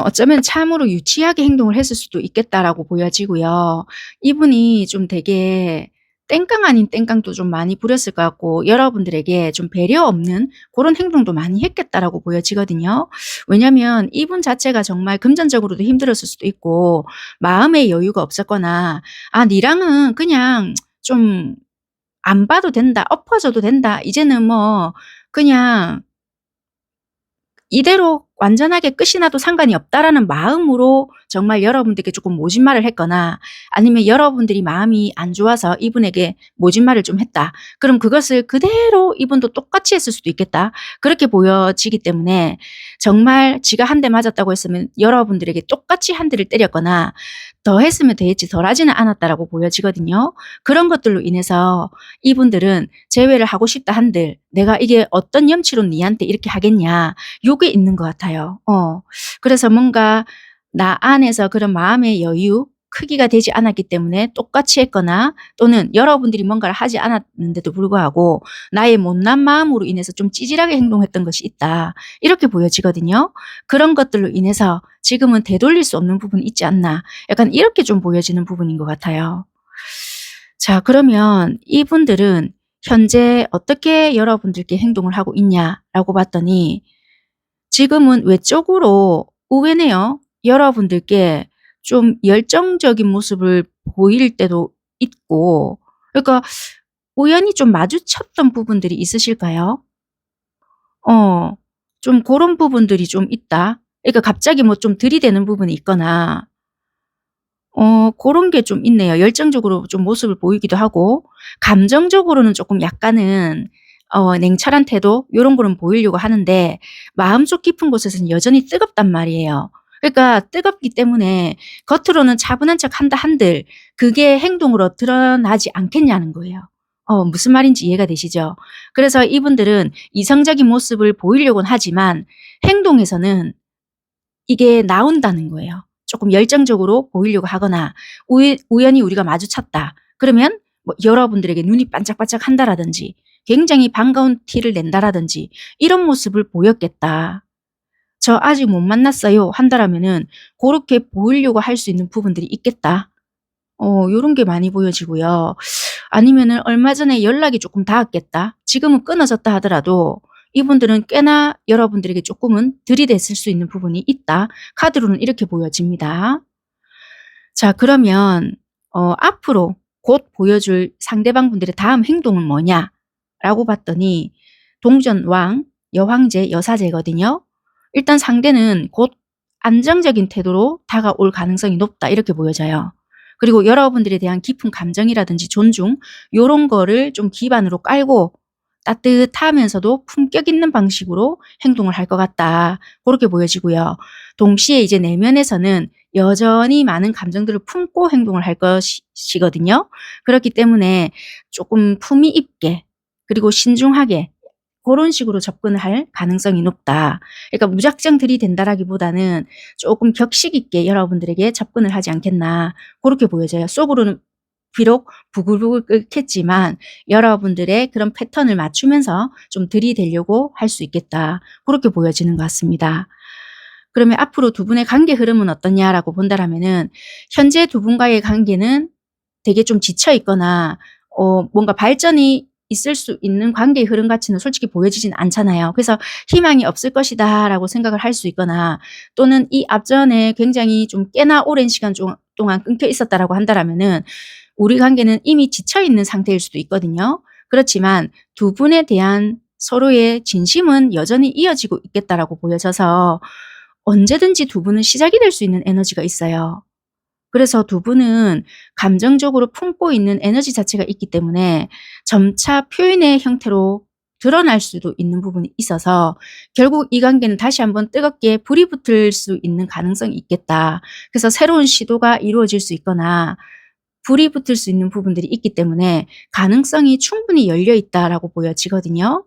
어쩌면 참으로 유치하게 행동을 했을 수도 있겠다라고 보여지고요. 이분이 좀 되게 땡깡 아닌 땡깡도 좀 많이 부렸을 것 같고 여러분들에게 좀 배려 없는 그런 행동도 많이 했겠다라고 보여지거든요. 왜냐하면 이분 자체가 정말 금전적으로도 힘들었을 수도 있고 마음의 여유가 없었거나 아 니랑은 그냥 좀 안 봐도 된다. 엎어져도 된다. 이제는 뭐 그냥 이대로 완전하게 끝이 나도 상관이 없다라는 마음으로 정말 여러분들께 조금 모진말을 했거나 아니면 여러분들이 마음이 안 좋아서 이분에게 모진말을 좀 했다. 그럼 그것을 그대로 이분도 똑같이 했을 수도 있겠다. 그렇게 보여지기 때문에 정말 지가 한 대 맞았다고 했으면 여러분들에게 똑같이 한 대를 때렸거나 더 했으면 더했지 덜하지는 않았다라고 보여지거든요. 그런 것들로 인해서 이분들은 재회를 하고 싶다 한들 내가 이게 어떤 염치로 니한테 이렇게 하겠냐. 요게 있는 것 같아요. 그래서 뭔가 나 안에서 그런 마음의 여유 크기가 되지 않았기 때문에 똑같이 했거나 또는 여러분들이 뭔가를 하지 않았는데도 불구하고 나의 못난 마음으로 인해서 좀 찌질하게 행동했던 것이 있다. 이렇게 보여지거든요. 그런 것들로 인해서 지금은 되돌릴 수 없는 부분이 있지 않나. 약간 이렇게 좀 보여지는 부분인 것 같아요. 자, 그러면 이분들은 현재 어떻게 여러분들께 행동을 하고 있냐라고 봤더니 지금은 외적으로 의외네요. 여러분들께 좀 열정적인 모습을 보일 때도 있고 그러니까 우연히 좀 마주쳤던 부분들이 있으실까요? 좀 그런 부분들이 좀 있다. 그러니까 갑자기 뭐 좀 들이대는 부분이 있거나 그런 게 좀 있네요. 열정적으로 좀 모습을 보이기도 하고 감정적으로는 조금 약간은 냉철한 태도 요런 거는 보이려고 하는데 마음속 깊은 곳에서는 여전히 뜨겁단 말이에요. 그러니까 뜨겁기 때문에 겉으로는 차분한 척 한다 한들 그게 행동으로 드러나지 않겠냐는 거예요. 무슨 말인지 이해가 되시죠? 그래서 이분들은 이성적인 모습을 보이려고는 하지만 행동에서는 이게 나온다는 거예요. 조금 열정적으로 보이려고 하거나 우연히 우리가 마주쳤다. 그러면 뭐 여러분들에게 눈이 반짝반짝 한다라든지 굉장히 반가운 티를 낸다라든지 이런 모습을 보였겠다. 저 아직 못 만났어요 한다라면은 그렇게 보이려고 할 수 있는 부분들이 있겠다. 요런 게 많이 보여지고요. 아니면은 얼마 전에 연락이 조금 닿았겠다. 지금은 끊어졌다 하더라도 이분들은 꽤나 여러분들에게 조금은 들이댔을 수 있는 부분이 있다. 카드로는 이렇게 보여집니다. 자, 그러면 앞으로 곧 보여줄 상대방 분들의 다음 행동은 뭐냐라고 봤더니 동전왕, 여황제, 여사제거든요. 일단 상대는 곧 안정적인 태도로 다가올 가능성이 높다 이렇게 보여져요. 그리고 여러분들에 대한 깊은 감정이라든지 존중 요런 거를 좀 기반으로 깔고 따뜻하면서도 품격 있는 방식으로 행동을 할 것 같다. 그렇게 보여지고요. 동시에 이제 내면에서는 여전히 많은 감정들을 품고 행동을 할 것이거든요. 그렇기 때문에 조금 품위 있게 그리고 신중하게 그런 식으로 접근을 할 가능성이 높다. 그러니까 무작정 들이댄다라기보다는 조금 격식 있게 여러분들에게 접근을 하지 않겠나 그렇게 보여져요. 속으로는 비록 부글부글 끓겠지만 여러분들의 그런 패턴을 맞추면서 좀 들이대려고 할 수 있겠다. 그렇게 보여지는 것 같습니다. 그러면 앞으로 두 분의 관계 흐름은 어떠냐라고 본다라면은 현재 두 분과의 관계는 되게 좀 지쳐 있거나 뭔가 발전이 있을 수 있는 관계의 흐름 가치는 솔직히 보여지진 않잖아요. 그래서 '희망이 없을 것이다.'라고 생각을 할 수 있거나 또는 이 앞전에 굉장히 좀 꽤나 오랜 시간 동안 끊겨 있었다라고 한다라면은 우리 관계는 이미 지쳐 있는 상태일 수도 있거든요. 그렇지만 두 분에 대한 서로의 진심은 여전히 이어지고 있겠다라고 보여져서 언제든지 두 분은 시작이 될 수 있는 에너지가 있어요. 그래서 두 분은 감정적으로 품고 있는 에너지 자체가 있기 때문에 점차 표현의 형태로 드러날 수도 있는 부분이 있어서 결국 이 관계는 다시 한번 뜨겁게 불이 붙을 수 있는 가능성이 있겠다. 그래서 새로운 시도가 이루어질 수 있거나 불이 붙을 수 있는 부분들이 있기 때문에 가능성이 충분히 열려 있다라고 보여지거든요.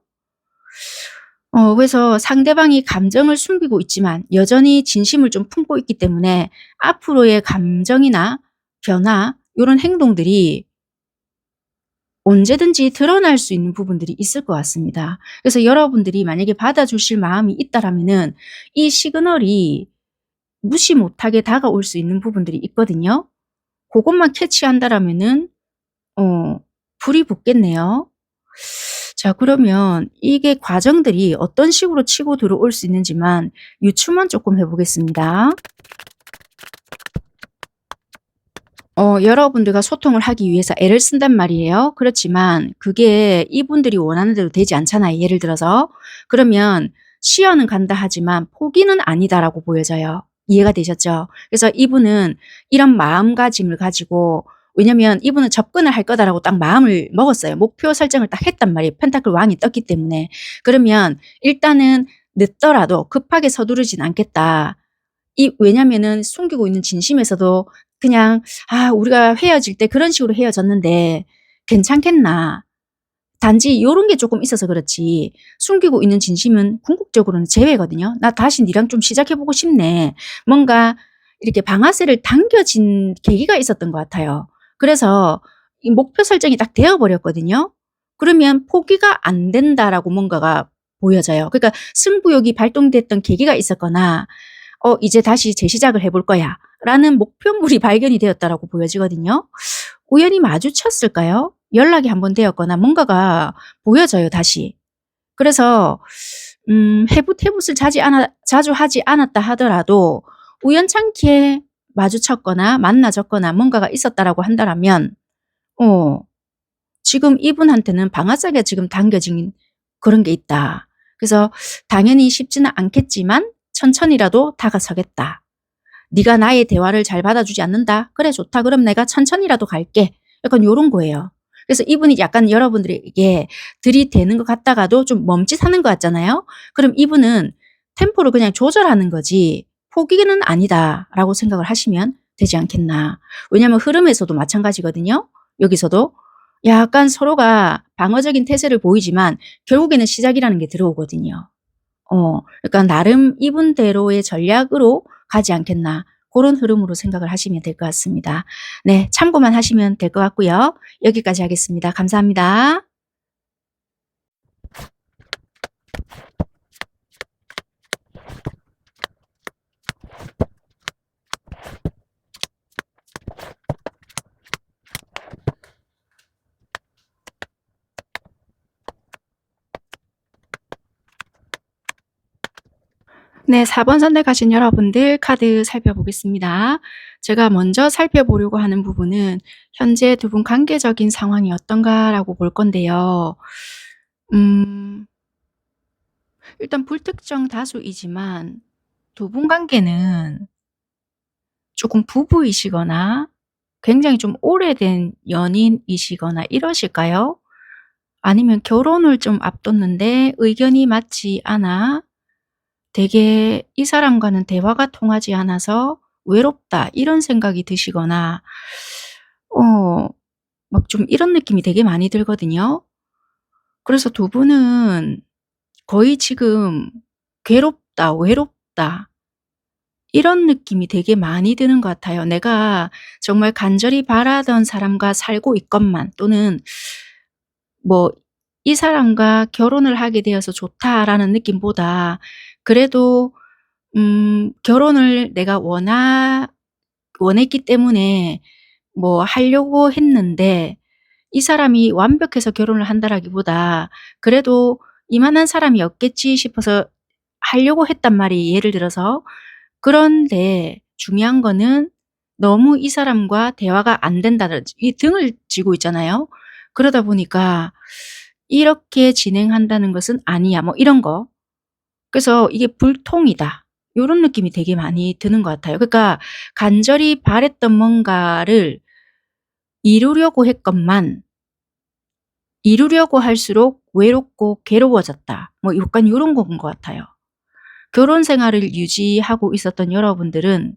그래서 상대방이 감정을 숨기고 있지만 여전히 진심을 좀 품고 있기 때문에 앞으로의 감정이나 변화 요런 행동들이 언제든지 드러날 수 있는 부분들이 있을 것 같습니다. 그래서 여러분들이 만약에 받아주실 마음이 있다라면은 이 시그널이 무시 못하게 다가올 수 있는 부분들이 있거든요. 고것만 캐치한다라면은 불이 붙겠네요. 자, 그러면 이게 과정들이 어떤 식으로 치고 들어올 수 있는지만 유추만 조금 해 보겠습니다. 여러분들과 소통을 하기 위해서 애를 쓴단 말이에요. 그렇지만 그게 이분들이 원하는 대로 되지 않잖아요. 예를 들어서. 그러면 "시연은 간다." 하지만 "포기는 아니다."라고 보여져요. 이해가 되셨죠? 그래서 이분은 이런 마음가짐을 가지고 왜냐면 이분은 '접근을 할 거다.'라고 딱 마음을 먹었어요. 목표 설정을 딱 했단 말이에요. 펜타클 왕이 떴기 때문에. 그러면 일단은 늦더라도 급하게 서두르진 않겠다. 왜냐면은 숨기고 있는 진심에서도 그냥 '아 우리가 헤어질 때 그런 식으로 헤어졌는데 괜찮겠나.' 단지 요런 게 쪼끔 있어서 그렇지 숨기고 있는 진심은 궁극적으로는 재회거든요. '나 다시 니랑 좀 시작해 보고 싶네.' 뭔가 이렇게 방아쇠를 당겨진 계기가 있었던 것 같아요. 그래서 이 목표 설정이 딱 되어 버렸거든요. 그러면 '포기가 안 된다.'라고 뭔가가 보여져요. 그러니까 승부욕이 발동됐던 계기가 있었거나 '이제 다시 재시작을 해볼 거야.'라는 목표물이 발견이 되었다라고 보여지거든요. 우연히 마주쳤을까요? 연락이 한번 되었거나 뭔가가 보여져요 다시. 그래서 해붓해붓을 자주 하지 않았다 하더라도 우연찮게 마주쳤거나 만나졌거나 뭔가가 있었다라고 한다라면 어 지금 이분한테는 방아쇠가 지금 당겨진 그런 게 있다. 그래서 당연히 쉽지는 않겠지만 천천히라도 다가서겠다. "네가 나의 대화를 잘 받아주지 않는다? 그래 좋다. 그럼 내가 천천히라도 갈게." 약간 요런 거예요. 그래서 이분이 약간 여러분들에게 들이대는 것 같다가도 좀 멈칫하는 것 같잖아요. 그럼 이분은 템포를 그냥 조절하는 거지 '포기는 아니다.'라고 생각을 하시면 되지 않겠나. 왜냐하면 흐름에서도 마찬가지거든요. 여기서도 약간 서로가 방어적인 태세를 보이지만 결국에는 시작이라는 게 들어오거든요. 그러니까 나름 이분대로의 전략으로 가지 않겠나 그런 흐름으로 생각을 하시면 될 것 같습니다. 네. 참고만 하시면 될 것 같고요. 여기까지 하겠습니다. 감사합니다. 네. 4번 선택하신 여러분들 카드 살펴보겠습니다. 제가 먼저 살펴보려고 하는 부분은 '현재 두 분 관계적인 상황이 어떤가.'라고 볼 건데요. 음 일단 불특정 다수이지만 두 분 관계는 조금 부부이시거나 굉장히 좀 오래된 연인이시거나 이러실까요? 아니면 결혼을 좀 앞뒀는데 의견이 맞지 않아 되게 '이 사람과는 대화가 통하지 않아서 외롭다.' 이런 생각이 드시거나 어 막 좀 이런 느낌이 되게 많이 들거든요. 그래서 두 분은 거의 지금 괴롭다, 외롭다 이런 느낌이 되게 많이 드는 것 같아요. 내가 정말 간절히 바라던 사람과 살고 있건만 또는 뭐 '이 사람과 결혼을 하게 되어서 좋다.'라는 느낌보다 그래도 결혼을 내가 원했기 때문에 뭐 하려고 했는데 이 사람이 완벽해서 결혼을 한다라기보다 그래도 '이만한 사람이 없겠지.' 싶어서 하려고 했단 말이에요, 예를 들어서. 그런데 중요한 거는 너무 이 사람과 대화가 안 된다든지 이 등을 쥐고 있잖아요. 그러다 보니까 '이렇게 진행한다는 것은 아니야.' 뭐 이런 거. 그래서 '이게 불통이다.' 요런 느낌이 되게 많이 드는 것 같아요. 그러니까 간절히 바랬던 뭔가를 이루려고 했건만 이루려고 할수록 외롭고 괴로워졌다. 뭐 약간 요런 건 것 같아요. 결혼 생활을 유지하고 있었던 여러분들은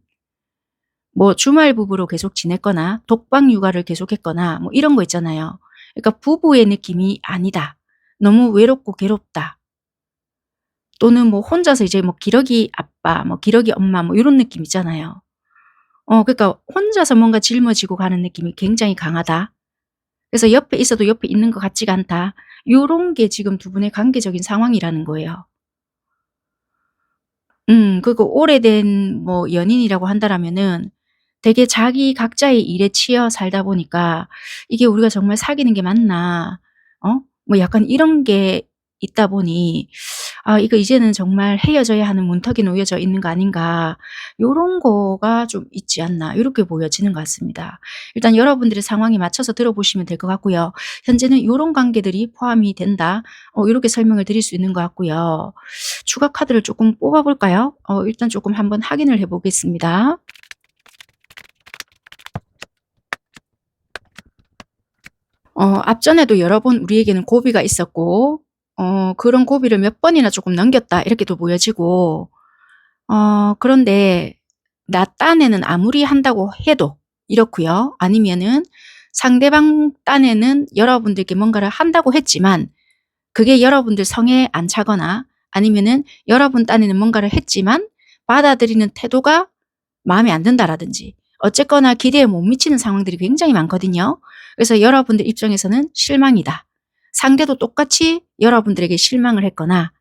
뭐 주말 부부로 계속 지냈거나 독방 육아를 계속했거나 뭐 이런 거 있잖아요. 그러니까 부부의 느낌이 아니다. 너무 외롭고 괴롭다. 또는 뭐 혼자서 이제 뭐 기러기 아빠 뭐 기러기 엄마 뭐 요런 느낌 있잖아요. 그러니까 혼자서 뭔가 짊어지고 가는 느낌이 굉장히 강하다. 그래서 옆에 있어도 옆에 있는 것 같지가 않다. 요런 게 지금 두 분의 관계적인 상황이라는 거예요. 그리고 오래된 뭐 연인이라고 한다라면은 되게 자기 각자의 일에 치여 살다 보니까 '이게 우리가 정말 사귀는 게 맞나?' 뭐 약간 이런 게 있다 보니 '아 이거 이제는 정말 헤어져야 하는 문턱에 놓여져 있는 거 아닌가.' 요런 거가 좀 있지 않나 요렇게 보여지는 것 같습니다. 일단 여러분들의 상황에 맞춰서 들어보시면 될 것 같고요. 현재는 요런 관계들이 포함이 된다. 요렇게 설명을 드릴 수 있는 것 같고요. 추가 카드를 쪼끔 뽑아 볼까요? 일단 쪼끔 한번 확인을 해 보겠습니다. 앞전에도 여러 번 우리에게는 고비가 있었고 그런 고비를 몇 번이나 쪼끔 넘겼다 이렇게도 보여지고 그런데 나 딴에는 아무리 한다고 해도 이렇고요. 아니면은 상대방 딴에는 여러분들께 뭔가를 한다고 했지만 그게 여러분들 성에 안 차거나 아니면은 여러분 딴에는 뭔가를 했지만 받아들이는 태도가 마음에 안 든다라든지 어쨌거나 기대에 못 미치는 상황들이 굉장히 많거든요. 그래서 여러분들 입장에서는 실망이다. 상대도 똑같이 여러분들에게 실망을 했거나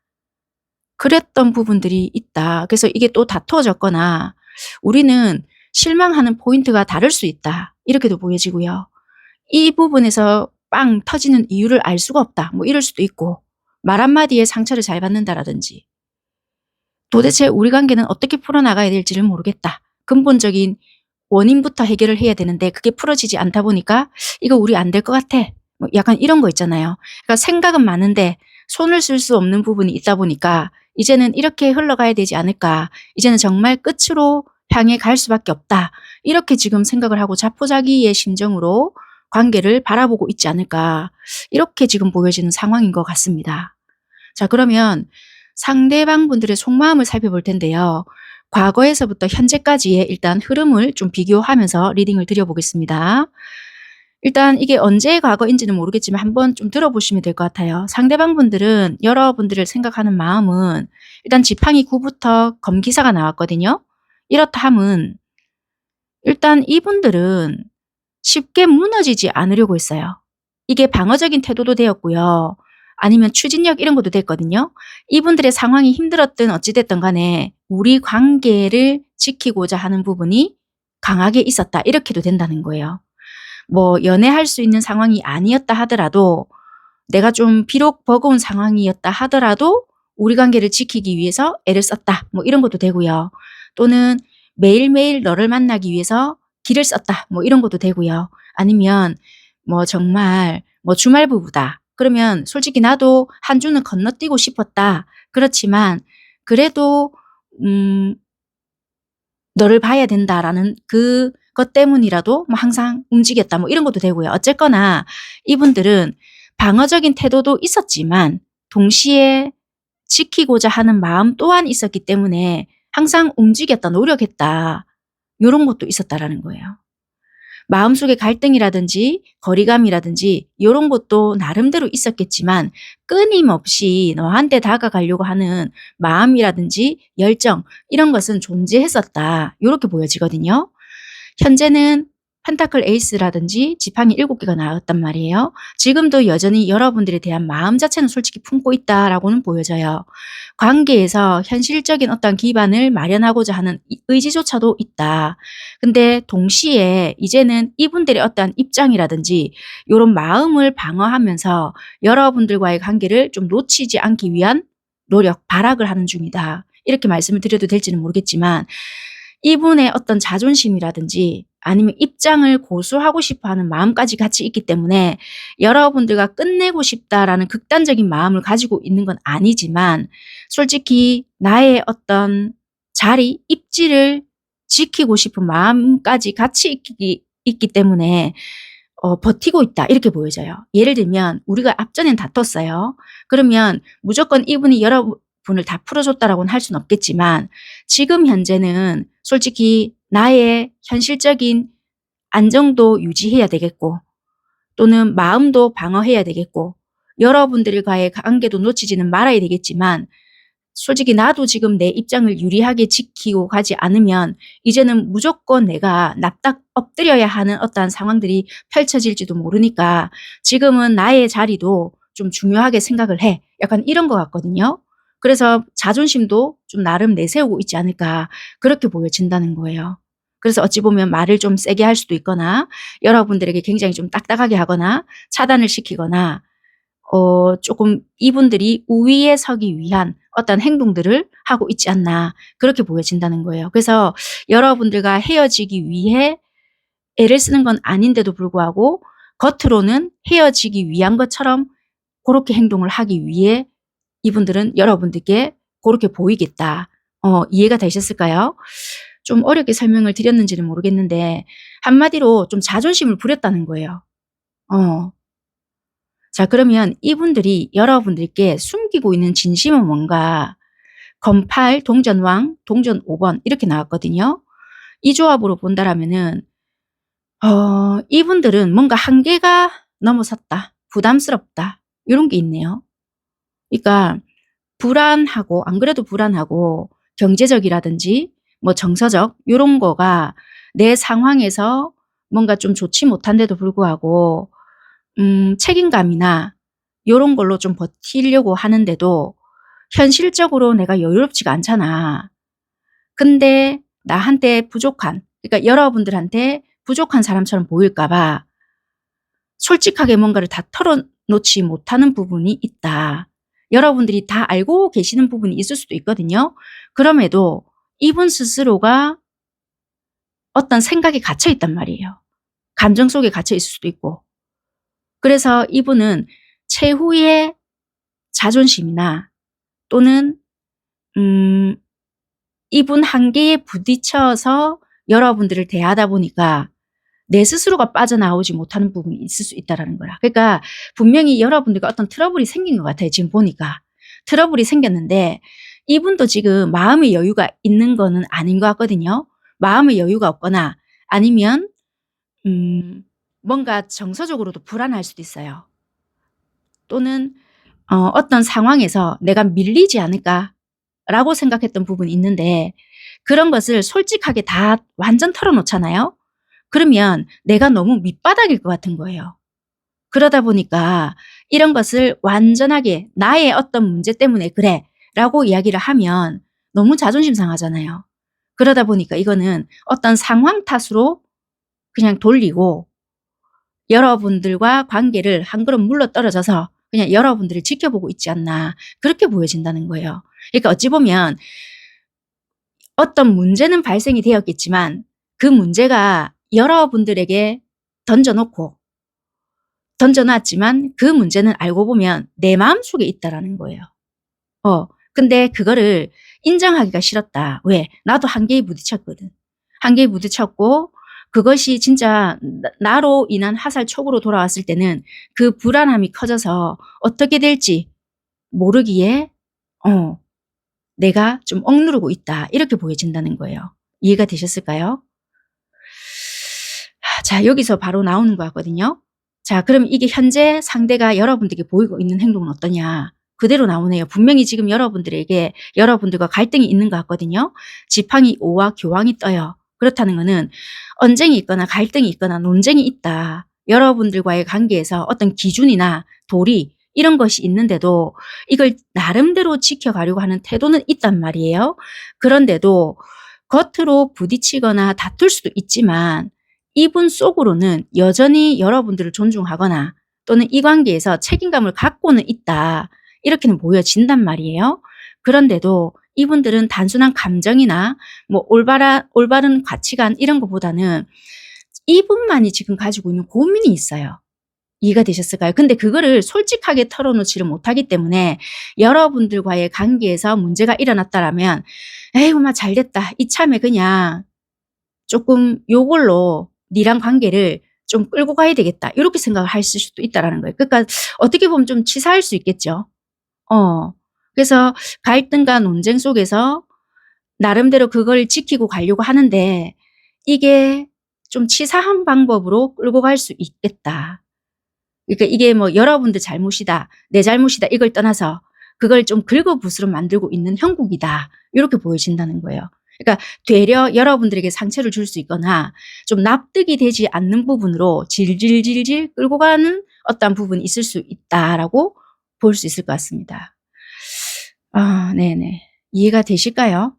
그랬던 부분들이 있다. 그래서 이게 또 다투어졌거나 우리는 실망하는 포인트가 다를 수 있다. 이렇게도 보여지고요. 이 부분에서 빵 터지는 이유를 알 수가 없다. 뭐 이럴 수도 있고 말 한마디에 상처를 잘 받는다라든지 도대체 우리 관계는 어떻게 풀어나가야 될지를 모르겠다. 근본적인 원인부터 해결을 해야 되는데 그게 풀어지지 않다 보니까 '이거 우리 안 될 것 같아.' 뭐 약간 이런 거 있잖아요. 그러니까 생각은 많은데 손을 쓸 수 없는 부분이 있다 보니까 '이제는 이렇게 흘러가야 되지 않을까. 이제는 정말 끝으로 향해 갈 수밖에 없다.' 이렇게 지금 생각을 하고 자포자기의 심정으로 관계를 바라보고 있지 않을까. 이렇게 지금 보여지는 상황인 것 같습니다. 자 그러면 상대방 분들의 속마음을 살펴볼 텐데요. 과거에서부터 현재까지의 일단 흐름을 좀 비교하면서 리딩을 드려 보겠습니다. 일단 이게 언제의 과거인지는 모르겠지만 한번 좀 들어보시면 될 것 같아요. 상대방 분들은 여러분들을 생각하는 마음은 일단 지팡이 9 부터 검기사가 나왔거든요. 이렇다 함은 일단 이분들은 쉽게 무너지지 않으려고 했어요. 이게 방어적인 태도도 되었고요. 아니면 추진력 이런 것도 됐거든요. 이분들의 상황이 힘들었든 어찌 됐든 간에 우리 관계를 지키고자 하는 부분이 강하게 있었다. 이렇게도 된다는 거예요. 뭐 연애할 수 있는 상황이 아니었다 하더라도 내가 좀 비록 버거운 상황이었다 하더라도 우리 관계를 지키기 위해서 애를 썼다. 뭐 이런 것도 되고요. 또는 매일매일 너를 만나기 위해서 기를 썼다. 뭐 이런 것도 되고요. 아니면 뭐 정말 뭐 주말 부부다. 그러면 솔직히 나도 한 주는 건너뛰고 싶었다. 그렇지만 그래도 음 너를 봐야 된다라는 그것 때문이라도 뭐 항상 움직였다. 뭐 이런 것도 되고요. 어쨌거나 이분들은 방어적인 태도도 있었지만 동시에 지키고자 하는 마음 또한 있었기 때문에 항상 움직였다, 노력했다. 요런 것도 있었다라는 거예요. 마음속의 갈등이라든지 거리감이라든지 요런 것도 나름대로 있었겠지만 끊임없이 너한테 다가가려고 하는 마음이라든지 열정 이런 것은 존재했었다. 요렇게 보여지거든요. 현재는 펜타클 에이스라든지 지팡이 7개가 나왔단 말이에요. 지금도 여전히 여러분들에 대한 마음 자체는 솔직히 품고 있다라고는 보여져요. 관계에서 현실적인 어떤 기반을 마련하고자 하는 의지조차도 있다. 근데 동시에 이제는 이분들의 어떤 입장이라든지 이런 마음을 방어하면서 여러분들과의 관계를 좀 놓치지 않기 위한 노력, 발악을 하는 중이다. 이렇게 말씀을 드려도 될지는 모르겠지만 이분의 어떤 자존심이라든지 아니면 입장을 고수하고 싶어하는 마음까지 같이 있기 때문에 여러분들과 끝내고 싶다라는 극단적인 마음을 가지고 있는 건 아니지만 솔직히 나의 어떤 자리, 입지를 지키고 싶은 마음까지 같이 있기 때문에 버티고 있다 이렇게 보여져요. 예를 들면 우리가 앞전엔 다퉜어요. 그러면 무조건 이분이 여러분을 다 풀어줬다라고는 할 수는 없겠지만 지금 현재는 솔직히 나의 현실적인 안정도 유지해야 되겠고 또는 마음도 방어해야 되겠고 여러분들과의 관계도 놓치지는 말아야 되겠지만 솔직히 나도 지금 내 입장을 유리하게 지키고 가지 않으면 이제는 무조건 내가 납작 엎드려야 하는 어떠한 상황들이 펼쳐질지도 모르니까 지금은 나의 자리도 좀 중요하게 생각을 해. 약간 이런 것 같거든요. 그래서 자존심도 좀 나름 내세우고 있지 않을까 그렇게 보여진다는 거예요. 그래서 어찌 보면 말을 좀 세게 할 수도 있거나 여러분들에게 굉장히 좀 딱딱하게 하거나 차단을 시키거나 조금 이분들이 우위에 서기 위한 어떤 행동들을 하고 있지 않나 그렇게 보여진다는 거예요. 그래서 여러분들과 헤어지기 위해 애를 쓰는 건 아닌데도 불구하고 겉으로는 헤어지기 위한 것처럼 그렇게 행동을 하기 위해 이분들은 여러분들께 그렇게 보이겠다. 이해가 되셨을까요? 좀 어렵게 설명을 드렸는지는 모르겠는데 한마디로 좀 자존심을 부렸다는 거예요. 자, 그러면 이분들이 여러분들께 숨기고 있는 진심은 뭔가? 검8, 동전왕, 동전 5번 이렇게 나왔거든요. 이 조합으로 본다라면은 이분들은 뭔가 한계가 넘어섰다. 부담스럽다. 이런 게 있네요. 그러니까 불안하고 안 그래도 불안하고 경제적이라든지 뭐 정서적 이런 거가 내 상황에서 뭔가 좀 좋지 못한데도 불구하고 책임감이나 요런 걸로 좀 버티려고 하는데도 현실적으로 내가 여유롭지가 않잖아. 근데 나한테 부족한, 그러니까 여러분들한테 부족한 사람처럼 보일까 봐 솔직하게 뭔가를 다 털어놓지 못하는 부분이 있다. 여러분들이 다 알고 계시는 부분이 있을 수도 있거든요. 그럼에도 이분 스스로가 어떤 생각에 갇혀 있단 말이에요. 감정 속에 갇혀 있을 수도 있고. 그래서 이분은 최후의 자존심이나 또는 이분 한계에 부딪혀서 여러분들을 대하다 보니까 내 스스로가 빠져나오지 못하는 부분이 있을 수 있다는 거야. 그러니까 분명히 여러분들과 어떤 트러블이 생긴 것 같아요. 지금 보니까. 트러블이 생겼는데 이분도 지금 마음의 여유가 있는 거는 아닌 것 같거든요. 마음의 여유가 없거나 아니면 뭔가 정서적으로도 불안할 수도 있어요. 또는 어떤 상황에서 내가 밀리지 않을까라고 생각했던 부분이 있는데 그런 것을 솔직하게 다 완전 털어놓잖아요. 그러면 내가 너무 밑바닥일 것 같은 거예요. 그러다 보니까 이런 것을 완전하게 나의 어떤 문제 때문에 그래 라고 이야기를 하면 너무 자존심 상하잖아요. 그러다 보니까 이거는 어떤 상황 탓으로 그냥 돌리고 여러분들과 관계를 한 걸음 물러떨어져서 그냥 여러분들을 지켜보고 있지 않나 그렇게 보여진다는 거예요. 그러니까 어찌 보면 어떤 문제는 발생이 되었겠지만 그 문제가 여러분들에게 던져놨지만 그 문제는 알고 보면 내 마음속에 있다라는 거예요. 근데 그거를 인정하기가 싫었다. 왜? 나도 한계에 부딪혔거든. 한계에 부딪혔고 그것이 진짜 나로 인한 화살촉으로 돌아왔을 때는 그 불안함이 커져서 어떻게 될지 모르기에 내가 좀 억누르고 있다. 이렇게 보여진다는 거예요. 이해가 되셨을까요? 자, 여기서 바로 나오는 것 같거든요. 자, 그럼 이게 현재 상대가 여러분들에게 보이고 있는 행동은 어떠냐? 그대로 나오네요. 분명히 지금 여러분들과 갈등이 있는 것 같거든요. 지팡이 5와 교황이 떠요. 그렇다는 것은 언쟁이 있거나 갈등이 있거나 논쟁이 있다. 여러분들과의 관계에서 어떤 기준이나 도리 이런 것이 있는데도 이걸 나름대로 지켜가려고 하는 태도는 있단 말이에요. 그런데도 겉으로 부딪히거나 다툴 수도 있지만 이분 속으로는 여전히 여러분들을 존중하거나 또는 이 관계에서 책임감을 갖고는 있다. 이렇게는 보여진단 말이에요. 그런데도 이분들은 단순한 감정이나 뭐 올바른 가치관 이런 것보다는 이분만이 지금 가지고 있는 고민이 있어요. 이해가 되셨을까요? 근데 그거를 솔직하게 털어놓지를 못하기 때문에 여러분들과의 관계에서 문제가 일어났다라면 에이구 막 잘됐다. 이참에 그냥 조금 요걸로 니랑 관계를 좀 끌고 가야 되겠다. 이렇게 생각을 하실 수도 있다라는 거예요. 그러니까 어떻게 보면 좀 치사할 수 있겠죠. 그래서 갈등과 논쟁 속에서 나름대로 그걸 지키고 가려고 하는데 이게 좀 치사한 방법으로 끌고 갈 수 있겠다. 그러니까 이게 뭐 여러분들 잘못이다, 내 잘못이다 이걸 떠나서 그걸 좀 긁어부스럼 만들고 있는 형국이다. 이렇게 보여진다는 거예요. 그러니까 되려 여러분들에게 상처를 줄 수 있거나 좀 납득이 되지 않는 부분으로 질질질질 끌고 가는 어떤 부분이 있을 수 있다라고 볼 수 있을 것 같습니다. 네네. 이해가 되실까요?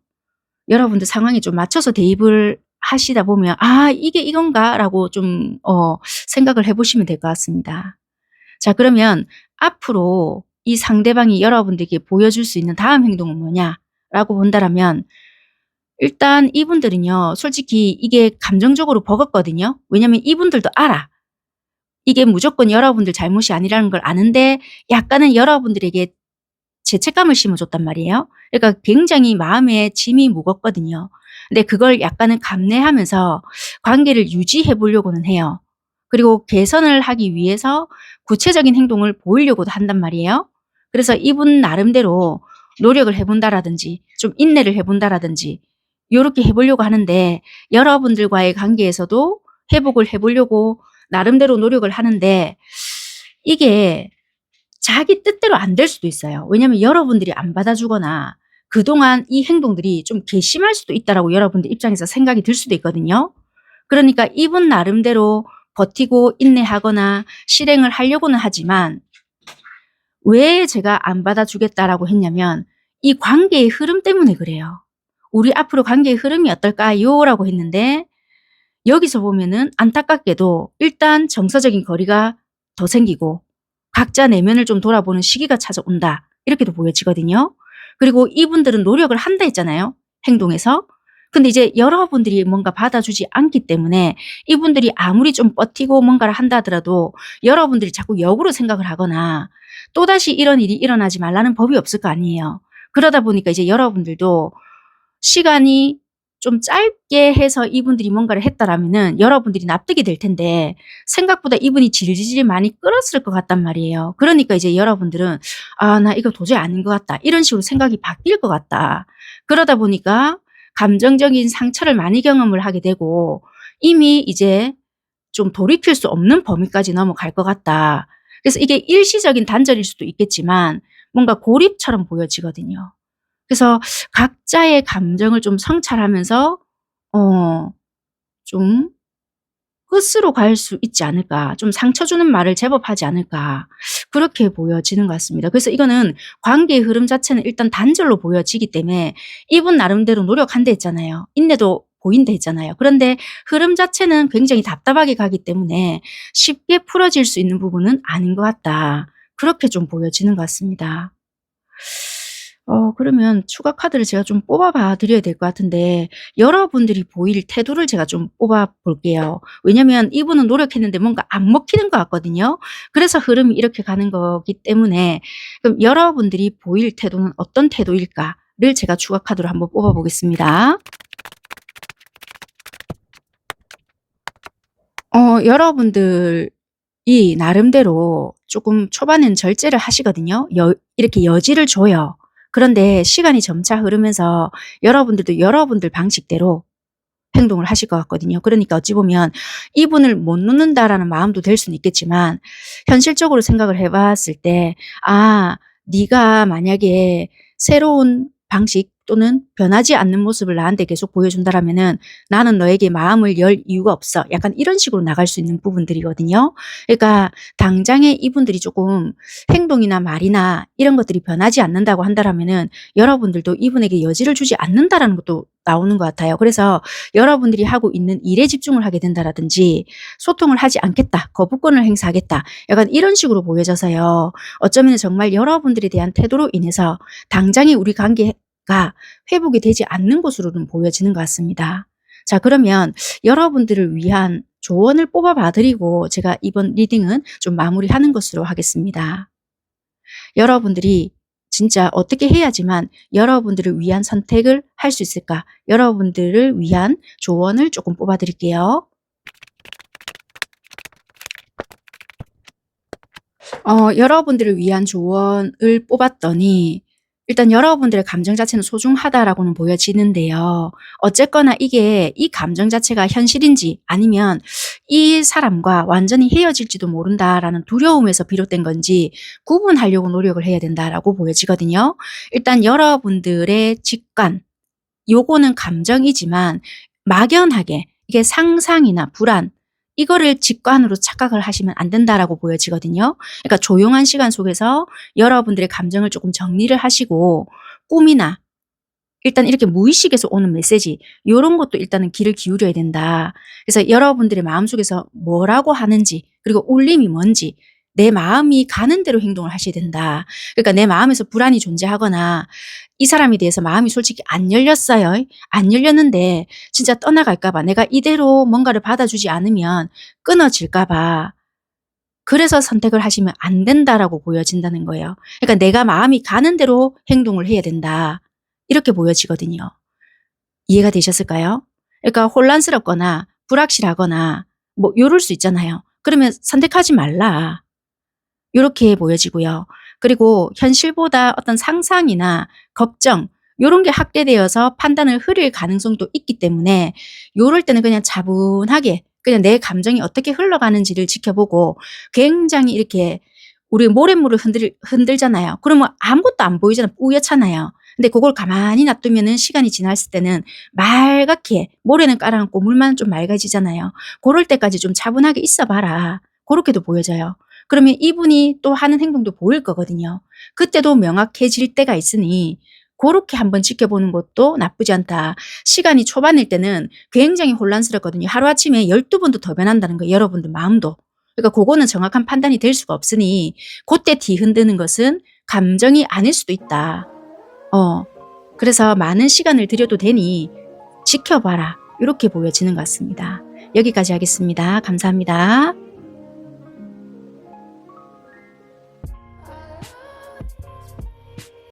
여러분들 상황에 좀 맞춰서 대입을 하시다 보면 이게 이건가? 라고 좀 생각을 해보시면 될 것 같습니다. 자, 그러면 앞으로 이 상대방이 여러분들에게 보여줄 수 있는 다음 행동은 뭐냐라고 본다라면 일단 이분들은요. 솔직히 이게 감정적으로 버겁거든요. 왜냐하면 이분들도 알아. 이게 무조건 여러분들 잘못이 아니라는 걸 아는데 약간은 여러분들에게 죄책감을 심어줬단 말이에요. 그러니까 굉장히 마음에 짐이 무겁거든요. 근데 그걸 약간은 감내하면서 관계를 유지해 보려고는 해요. 그리고 개선을 하기 위해서 구체적인 행동을 보이려고도 한단 말이에요. 그래서 이분 나름대로 노력을 해본다라든지 좀 인내를 해본다라든지 이렇게 해보려고 하는데 여러분들과의 관계에서도 회복을 해보려고 나름대로 노력을 하는데 이게 자기 뜻대로 안 될 수도 있어요. 왜냐하면 여러분들이 안 받아주거나 그동안 이 행동들이 좀 괘씸할 수도 있다라고 여러분들 입장에서 생각이 들 수도 있거든요. 그러니까 이분 나름대로 버티고 인내하거나 실행을 하려고는 하지만 왜 제가 안 받아주겠다라고 했냐면 이 관계의 흐름 때문에 그래요. 우리 앞으로 관계의 흐름이 어떨까요? 라고 했는데 여기서 보면은 안타깝게도 일단 정서적인 거리가 더 생기고 각자 내면을 좀 돌아보는 시기가 찾아온다. 이렇게도 보여지거든요. 그리고 이분들은 노력을 한다 했잖아요. 행동에서. 근데 이제 여러분들이 뭔가 받아주지 않기 때문에 이분들이 아무리 좀 버티고 뭔가를 한다 하더라도 여러분들이 자꾸 역으로 생각을 하거나 또다시 이런 일이 일어나지 말라는 법이 없을 거 아니에요. 그러다 보니까 이제 여러분들도 시간이 좀 짧게 해서 이분들이 뭔가를 했다라면은 여러분들이 납득이 될 텐데 생각보다 이분이 질질 많이 끌었을 것 같단 말이에요. 그러니까 이제 여러분들은 나 이거 도저히 아닌 것 같다. 이런 식으로 생각이 바뀔 것 같다. 그러다 보니까 감정적인 상처를 많이 경험을 하게 되고 이미 이제 좀 돌이킬 수 없는 범위까지 넘어갈 것 같다. 그래서 이게 일시적인 단절일 수도 있겠지만 뭔가 고립처럼 보여지거든요. 그래서 각자의 감정을 좀 성찰하면서 좀 끝으로 갈 수 있지 않을까. 좀 상처 주는 말을 제법 하지 않을까. 그렇게 보여지는 것 같습니다. 그래서 이거는 관계의 흐름 자체는 일단 단절로 보여지기 때문에 이분 나름대로 노력한다 했잖아요. 인내도 보인다 했잖아요. 그런데 흐름 자체는 굉장히 답답하게 가기 때문에 쉽게 풀어질 수 있는 부분은 아닌 것 같다. 그렇게 좀 보여지는 것 같습니다. 그러면 추가 카드를 제가 좀 뽑아봐 드려야 될 것 같은데 여러분들이 보일 태도를 제가 좀 뽑아 볼게요. 왜냐면 이분은 노력했는데 뭔가 안 먹히는 것 같거든요. 그래서 흐름이 이렇게 가는 거기 때문에 그럼 여러분들이 보일 태도는 어떤 태도일까를 제가 추가 카드로 한번 뽑아 보겠습니다. 여러분들이 나름대로 조금 초반엔 절제를 하시거든요. 이렇게 여지를 줘요. 그런데 시간이 점차 흐르면서 여러분들도 여러분들 방식대로 행동을 하실 것 같거든요. 그러니까 어찌 보면 '이분을 못 놓는다.'라는 마음도 들 수는 있겠지만 현실적으로 생각을 해 봤을 때 '아 네가 만약에 새로운 방식 또는 변하지 않는 모습을 나한테 계속 보여준다라면은 나는 너에게 마음을 열 이유가 없어.' 약간 이런 식으로 나갈 수 있는 부분들이거든요. 그러니까 당장에 이분들이 조금 행동이나 말이나 이런 것들이 변하지 않는다고 한다라면은 여러분들도 이분에게 여지를 주지 않는다라는 것도 나오는 것 같아요. 그래서 여러분들이 하고 있는 일에 집중을 하게 된다라든지 '소통을 하지 않겠다. 거부권을 행사하겠다.' 약간 이런 식으로 보여져서요. 어쩌면 정말 여러분들에 대한 태도로 인해서 당장에 우리 관계가 회복이 되지 않는 것으로는 보여지는 것 같습니다. 자, 그러면 여러분들을 위한 조언을 뽑아 봐 드리고 제가 이번 리딩은 좀 마무리하는 것으로 하겠습니다. 여러분들이 진짜 어떻게 해야지만 여러분들을 위한 선택을 할 수 있을까? 여러분들을 위한 조언을 조금 뽑아 드릴게요. 여러분들을 위한 조언을 뽑았더니 일단 여러분들의 감정 자체는 소중하다라고는 보여지는데요. 어쨌거나 이게 이 감정 자체가 현실인지 아니면 이 사람과 완전히 헤어질지도 모른다라는 두려움에서 비롯된 건지 구분하려고 노력을 해야 된다라고 보여지거든요. 일단 여러분들의 직관, 요거는 감정이지만 막연하게 이게 상상이나 불안 이거를 직관으로 착각을 하시면 안 된다라고 보여지거든요. 그러니까 조용한 시간 속에서 여러분들의 감정을 조금 정리를 하시고 꿈이나 일단 이렇게 무의식에서 오는 메시지 요런 것도 일단은 귀를 기울여야 된다. 그래서 여러분들의 마음속에서 뭐라고 하는지 그리고 울림이 뭔지 내 마음이 가는 대로 행동을 하셔야 된다. 그러니까 내 마음에서 불안이 존재하거나 이 사람에 대해서 마음이 솔직히 안 열렸어요. 안 열렸는데 진짜 떠나갈까 봐 내가 이대로 뭔가를 받아주지 않으면 끊어질까 봐 그래서 선택을 하시면 안 된다라고 보여진다는 거예요. 그러니까 내가 마음이 가는 대로 행동을 해야 된다. 이렇게 보여지거든요. 이해가 되셨을까요? 그러니까 혼란스럽거나 불확실하거나 뭐 요럴 수 있잖아요. 그러면 선택하지 말라. 요렇게 보여지고요. 그리고 현실보다 어떤 상상이나 걱정 요런 게 확대되어서 판단을 흐릴 가능성도 있기 때문에 요럴 때는 그냥 차분하게 그냥 내 감정이 어떻게 흘러가는지를 지켜보고 굉장히 이렇게 우리 모래물을 흔들잖아요. 그러면 아무것도 안 보이잖아요. 뿌옇잖아요. 근데 그걸 가만히 놔두면은 시간이 지났을 때는 맑게 모래는 깔아앉고 물만 좀 맑아지잖아요. 고럴 때까지 좀 차분하게 있어 봐라. 고렇게도 보여져요. 그러면 이분이 또 하는 행동도 보일 거거든요. 그때도 명확해질 때가 있으니 고렇게 한번 지켜보는 것도 나쁘지 않다. 시간이 초반일 때는 굉장히 혼란스럽거든요. 하루아침에 12번도 더 변한다는 거예요. 여러분들 마음도. 그러니까 그거는 정확한 판단이 될 수가 없으니 그때 뒤흔드는 것은 감정이 아닐 수도 있다. 어. 그래서 많은 시간을 들여도 되니 지켜봐라. 이렇게 보여지는 것 같습니다. 여기까지 하겠습니다. 감사합니다.